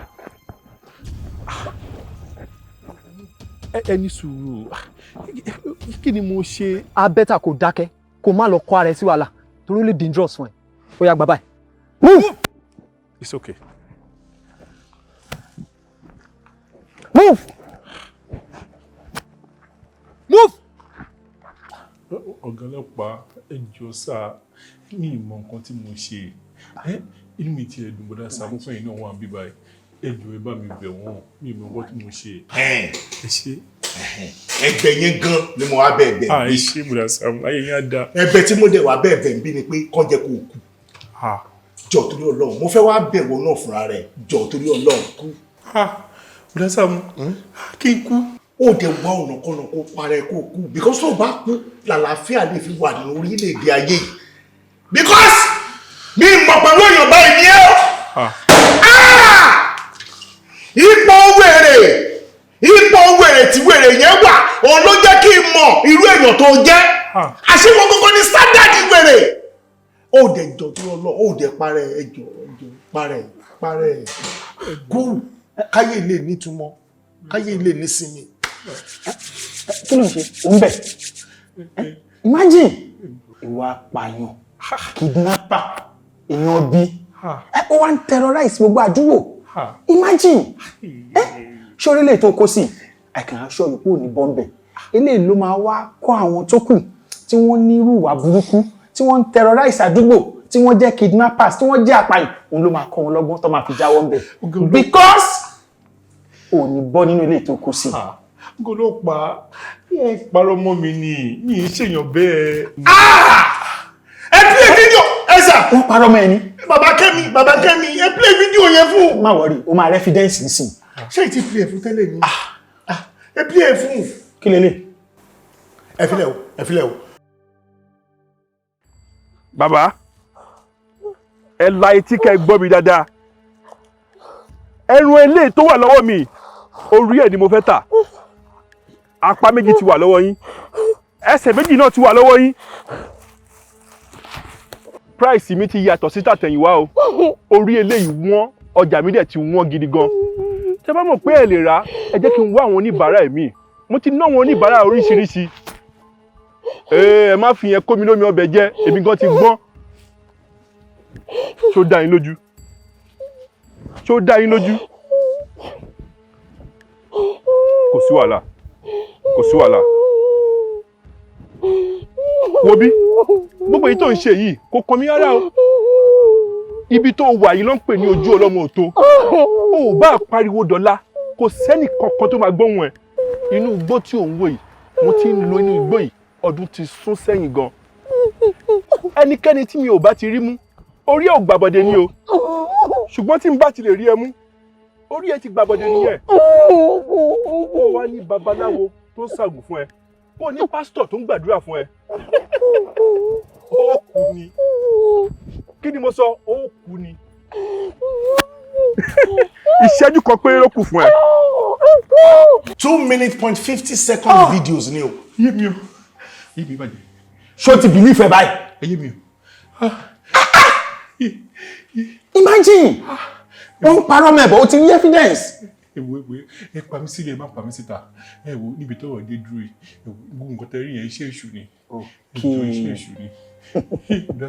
Ẹ ní sùúrù. Kí ni mo ṣe? A bẹ́tà kó dákẹ́ kó má lọ kó ara ẹ sí wàhálà torí ó lè dangerous fún ẹ. Ó yá gbà báyìí. Move. It's okay. Move. Move. Ọ̀gá ọlọ́pàá ẹ jọ̀ọ́ sá mi ìmọ̀ nǹkan tí mo ṣe inú mi ti ẹ̀dùn bọ́dá Saamu fẹ́yìn náà wọ́n àbí báyìí ẹ jọ̀ọ́ ẹ bá mi bẹ̀ wọ́n mi ìmọ̀ nǹkan tí mo ṣe. ẹ ṣe ẹ̀bẹ̀ yẹn gan ni mo wá bẹ̀ bí. ẹ ṣe bọ́dá Saamu ayé yẹn á da. ẹ̀bẹ̀ tí mo dẹ̀ wá bẹ̀ bí ni pé kọ́ jẹ́ kó o kú. Jọ̀ọ́ torí Ọlọ́run mo fẹ́ wá bẹ̀ wọ́n náà fúnra rẹ̀ jọ̀ọ́ torí Ọlọ́run kú. bọ́dá Saamu kí n kú. Ó dẹ̀ wá ọ̀nà kọ́nà kó parẹ́ kó kú because tó bá kú làlàáfíà lè fi wà nínú orílẹ̀-èdè ayé yìí because mi mọ̀ pẹ̀lú èèyàn báyìí ni ẹ́ ipò wèrè tí wèrè yẹn wà òun ló jẹ́ kí n mọ̀ irú èèyàn tó jẹ́ àṣìwọ̀n gbogbo ní standard wèrè ó dẹ̀ jọ tó lọ ó dẹ̀ parẹ́ ẹjọ́ parẹ́ kú káyé lè nítumọ̀ káyé lè nísinmi. Kí ló ń ṣe? Ó ń bẹ̀. Imagine ìwà apààyàn kidnapper èèyàn bí ó wá ń terrorize gbogbo àdúgbò. Imagine ṣórí lè tó kó sí I can assure you pé ò ní bọ́m̀bẹ̀ eléyìí ló máa wá kọ́ àwọn tó kù tí wọ́n ní irú ìwà burúkú tí wọ́n ń terrorize àdúgbò tí wọ́n jẹ́ kidnappers tí wọ́n jẹ́ apààyàn òun ló máa kọ́ wọn lọ́gbọ́n tó máa fi jáwọ́ ń bẹ̀ because ò ní bọ́ nínú ilé tó kó sí. Ọlọ́pàá wọ́n parọ́ mọ́ mi ní mi ń ṣèyàn bẹ́ẹ̀. Ẹ play video ẹ̀sà. Wọ́n parọ́ mọ́ ẹni. Bàbá Kẹ́mi ẹ play video yẹn fún. Má worry o máa reference nísìn. Ṣé ìtì play fún tẹ́lẹ̀ ni? Ẹ play fún. Kí lélẹ̀? Ẹ filẹ̀ o. Bàbá ẹ la etí kẹ́ gbọ́ mi dáadáa ẹrù eléyìí tó wà lọ́wọ́ mi orí ẹ̀ ni mo fẹ́ tà apá méjì ti wà lọ́wọ́ yín ẹsẹ̀ méjì náà ti wà lọ́wọ́ yín price mi ti yàtọ̀ sí tàtẹ̀yìnwá o orí eléyìí wọ́n ọjà mi dẹ̀ ti wọ́n gidi gan ṣé bá mọ̀ pé ẹ lè rà ẹ jẹ́ kí n wá àwọn oníbàárà mi mo ti ná àwọn oníbàárà oríṣiríṣi ẹ má fi yẹn kó mi lómi ọbẹ̀ jẹ́ èmi gan ti gbọ́n ṣó dá yín lójú kò sí wàhálà wo bí gbogbo èyí tó ń ṣe yìí kò kàn mí rárá o ibi tó wà yìí ló ń pè ní ojú ọlọ́mọ òtó o bá pariwo dọ́là kò sẹ́nì kankan tó máa gbóhùn ẹ̀ inú igbó tí ò ń wò yìí mo ti ń lo inú igbó yìí ọdún ti sún sẹ́yìn gan ẹnikẹ́ni tí mi ò bá ti rí mú orí ẹ̀ ò gbàbọ̀dé ni o ṣùgbọ́n tí n bá ti lè rí ẹ mú orí ẹ ti gbàbọ̀dé nìyẹn ó wá ní babaláwo tó ń ṣàgùn fún ẹ kó ní pásítọ̀ tó ń gbàdúrà fún ẹ ó kú ni kí ni mo sọ ó kú ni ìṣẹ́jú kan péré ló kù fún ẹ. 2 minutes point 50 second videos ni o. Yé mi bàjẹ́. Ṣó ti believe ẹ báyìí. Yé mi o. Imagine wọ́n ń parọ́ mẹ́bọ̀ ó ti ní evidence. Ẹ pa mí sílẹ̀ ẹ má pa mí síta ẹ wo níbi tó wà dé dúró yìí gbogbo nǹkan tẹ́ rí yẹn iṣẹ́ èṣù ni iṣẹ́ èṣù ni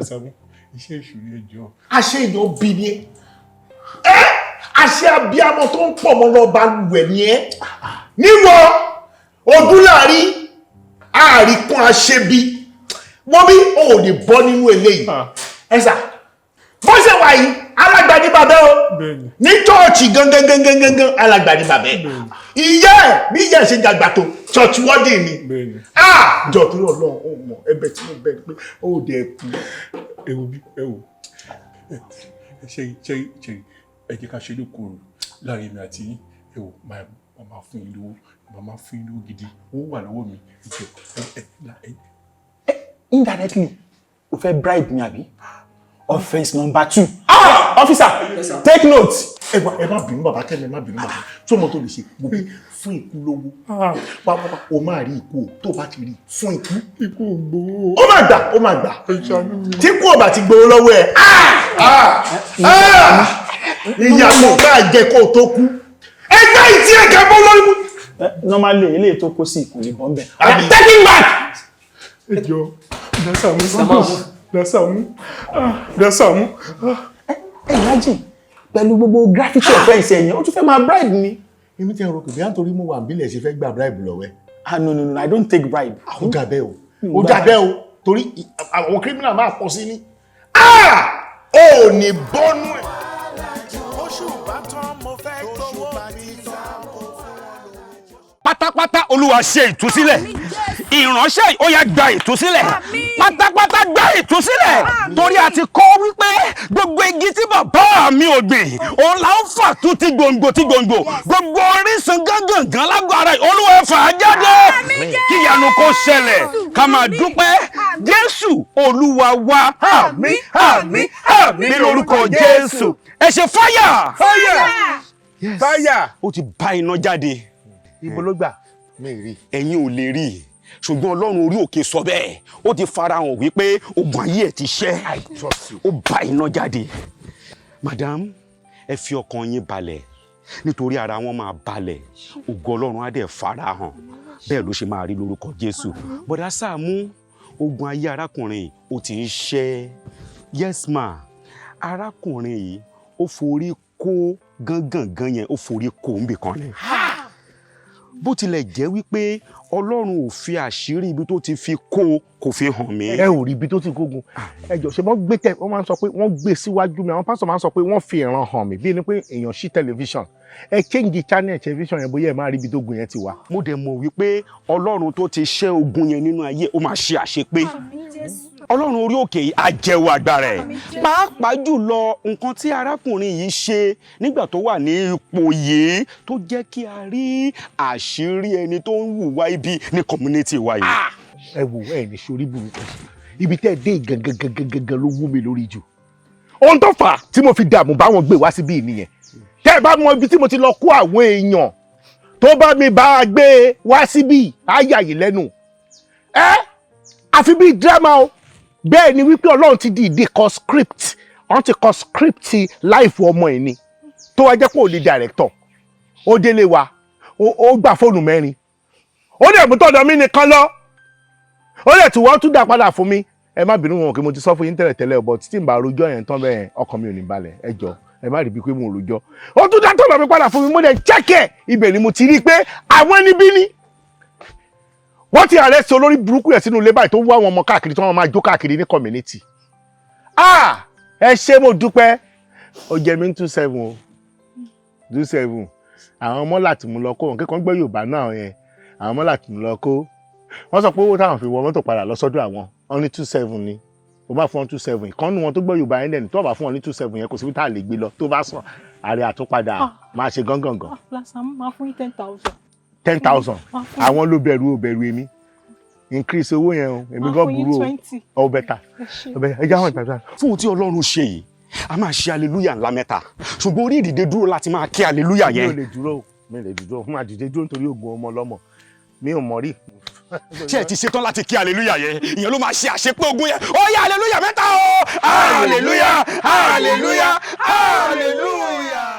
Saamu iṣẹ́ èṣù ni ẹ jọ. Àṣẹ ìyàn bí ni ẹ àṣẹ abiyamọ tó ń pọ̀ mọ́ lọ́ọ́ balùwẹ̀ ni ẹ níwọ̀ Odúnláde àríkún àṣẹbí wọ́n bí ò lè bọ́ nínú eléyìí ẹ̀sà bó ṣe wà yìí alàgbà ní bàbá o ní chọ́ọ̀chì gangan alàgbà ní bàbá ìyá ẹ̀ bí ìyá ẹ̀ ṣe dàgbà tó church wedding ni jọ torí Ọlọ́run ó mọ ẹ̀bẹ̀ tí mo bẹ̀ pé ó dẹ̀ kú. ẹ wo ṣe ẹ jẹ́ ká ṣe lókòrò láàrin mi àti yín ẹ wo máa fún yín lówó gidi owó wà lọ́wọ́ mi indirectly o fẹ́ bribe mi àbí. Offense number 2. Officer, take note. Ẹ má bínú bàbá Kẹ́mi, ẹ má bínú bàbá. Tó mọ tó lè ṣe mo bí fún ikú lówó. Pápá o máa rí ikú o tó bá ti rí fún ikú. Ikú ò gbowó. Ó máa gbà. Tí kú ò bá ti gbowó lọ́wọ́ ẹ̀. Ìyàwó máa jẹ kó o tó kú. Ẹgbẹ́ ìtí ẹ̀ka bọ́ lórí mu. Normally eléyìí tó kó sí ìkùnlé bọ́m̀bẹ̀. Take him back. Ẹ jọ Saamu. Imagine pẹ̀lú gbogbo graffiti offense ẹ̀yẹn ó tún fẹ́ máa bribe mi. Èmi ti ń ro kò bí à ń torí mo wà níbílẹ̀ ṣe fẹ́ gba bribe lọ́wọ́ ẹ̀. No, I don't take bribe. Ó dàbẹ́ o. Ó dàbẹ́ o. Torí àwọn criminal máa pọ̀ sí ní. Ó ní bọ́nú ẹ̀. Oṣù bàtàn mo fẹ́ gbowó mi tán. Pátápátá Olúwa ṣe ìtúsílẹ̀. Ìránṣẹ́ ó yá gba ìtúsílẹ̀. Pátápátá gba ìtúsílẹ̀. Torí a ti kọ́ wípé gbogbo igi tí bàbá mi ò gbìn òun là ń fà tú ti gbòǹgbò ti gbòǹgbò. Gbogbo orísun gángan lágbára Olúwa fà á jáde. Kí ìyanu kó ṣẹlẹ̀ ká máa dúpẹ́. Jésù Olúwa wa. Àmín àmín àmín ní orúkọ Jésù. Ẹ ṣe fáyà. Fáyà. Ó ti bá iná jáde. Ibo ló gbà? Mi rí. Ẹ̀yin ò lè rí. Ṣùgbọ́n Ọlọ́run orí òkè sọ bẹ́ẹ̀. Ó ti farahàn wípé ogun ayé ẹ̀ ti ṣẹ́. Ó bá iná jáde. Madam, ẹ fi ọkàn yín balẹ̀. Nítorí ara wọn máa balẹ̀. Ògo Ọlọ́run á dẹ̀ farahàn. Bẹ́ẹ̀ ló ṣe máa rí lórúkọ Jésù. Bọ̀dá Sàámú, ogun ayé arákùnrin ó ti ń ṣẹ́. Yes ma, arákùnrin yìí ó forí kó gángan yẹn ó forí kó níbì kan ni. Bó tilẹ̀ jẹ́ wípé Ọlọ́run ò fi àṣírí ibi tó ti fi kó kò fi hàn mí. Ẹ ò rí ibi tó ti kógun. Ẹ jọ̀ọ́ ṣe wọ́n gbé wọ́n máa ń sọ pé wọ́n gbé síwájú mi. Àwọn pásítọ̀ máa ń sọ pé wọ́n fi ìran hàn mí bí ẹni pé èèyàn ṣí tẹlifíṣàn. Ẹ change channel tẹlifíṣàn yẹn bóyá ẹ máa rí ibi tó gun yẹn ti wá. Mo dẹ̀ mọ̀ wípé Ọlọ́run tó ti ṣẹ́ ogun yẹn nínú ayé ó máa ṣe àṣepé. Ọlọ́run orí òkè yìí á jẹ́wọ́ agbára ẹ̀. Pàápàá jùlọ nǹkan tí arákùnrin yìí ṣe nígbà tó wà ní ipò yìí tó jẹ́ kí a rí àṣírí ẹni tó ń hùwà ibi ní community wa yìí. Ẹ wò ẹ ní sórí burúkú. Ibi tẹ́ dé gangan ló wú mi lórí jù. Ohun tó fà tí mo fi dààmú bá wọn gbé wá síbí nìyẹn. Tẹ́ ẹ bá mọ ibi tí mo ti lọ kó àwọn èèyàn tó bá mi bá a gbé wá síbí á yà yín lẹ́nu. Àfi bíi drama o. Bẹ́ẹ̀ ni wípé Ọlọ́run ti dìde kọ script. Wọ́n ti kọ script life ọmọ ẹ̀ ni. Tó wá jẹ́ pé ó di director. Ó délé wa. Ó gbà fóònù 4. Ó dẹ̀ mú tọ̀dọ̀ mi nìkan lọ. Ó lè tí wọ́n tún dà padà fún mi. Ẹ má bínú wọn kí mo ti sọ fún yín tẹ́lẹ̀ but tí n bá rojọ́ yẹn tán bẹ́ẹ̀ ọkàn mi ò ní balẹ̀. Ẹ jọ̀ọ́ ẹ má rí bí pé mo rojọ́. Ó tún dá tọ̀dọ̀ mi padà fún mi mo dẹ̀ check ẹ̀. Ibẹ̀ ni mo ti rí pé àwọn ẹni bí ni. Wọ́n ti arrest olórí burúkú yẹn sínú ilé báyìí tó wá àwọn ọmọ káàkiri tí wọ́n máa jó káàkiri ní community. Ẹ ṣé mo dúpẹ́. Ó jẹ mí 27 o. 27. Àwọn ọmọ láti mú lọ kó wọn kékan gbé Yorùbá náà yẹn. Àwọn ọmọ láti mú lọ kó. Wọ́n sọ pé owó táwọn fi wọ mọ́tò padà lọ sọ́dọ̀ àwọn. Wọ́n ní 27 ni. Ó bá fún wọn 27. Ìkànnì wọn tó gbé Yorùbá yẹn dẹ̀ni tó bá fún wọn ní 27 yẹn kò síbi tá a lè gbé lọ tó bá sàn. Ààrẹ àtúnpadà máa ṣe gángan. Lásán máa fún yín 10,000. 10,000. Àwọn ló bẹ̀rù èmi. Increase owó yẹn o. Èmi gan burú o. Ó bẹ́tà. Ẹ jẹ́ àwọn ìtàjà. Fún ohun tí Ọlọ́run ṣe yìí, a máa ṣe hallelujah ńlá mẹ́ta. Ṣùgbọ́n orí ìdìde dúró láti máa kí hallelujah yẹn. Mi ò lè dúró. Fún àdìde dúró nítorí ògùn ọmọ ọlọ́mọ. Mi ò mọ̀ rí. Ṣé ẹ ti ṣetán láti kí hallelujah yẹn? Ìyẹn ló máa ṣe àṣepé ogun yẹn. Ó yá hallelujah mẹ́ta o. Hallelujah, hallelujah, hallelujah.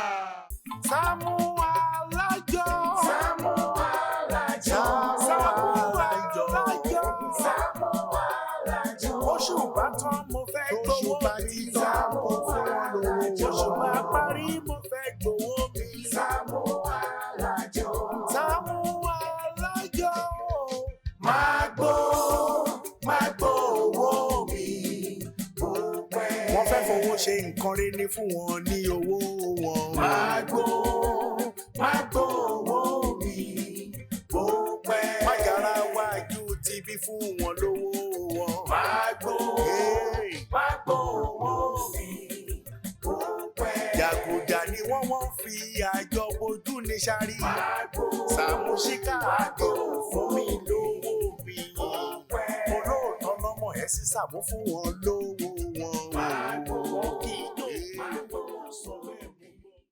Saamu Alajo. Saamu Alajo. Saamu Alajo. Saamu Alajo. Oṣù bàtàn mo fẹ́ gbowó mi. Saamu Alajo. Oṣù máa parí mo fẹ́ gbowó mi. Saamu Alajo. Saamu Alajo. Máa gbó owó mi. Wọ́n fẹ́ fowó ṣe nǹkan rí ní fún wọn ní owó wọn. Máa gbó owó mi. Má yára wájú ti bí fún wọn lówó wọn. Máa gbó owó mi. Jàgùjà ni wọ́n fi àjọ bojú ní sáré. Sàámú Chicago fún mi lówó mi. Olóòótọ́ lọ́mọ ẹ̀ sí Sàámú fún wọn lówó wọn.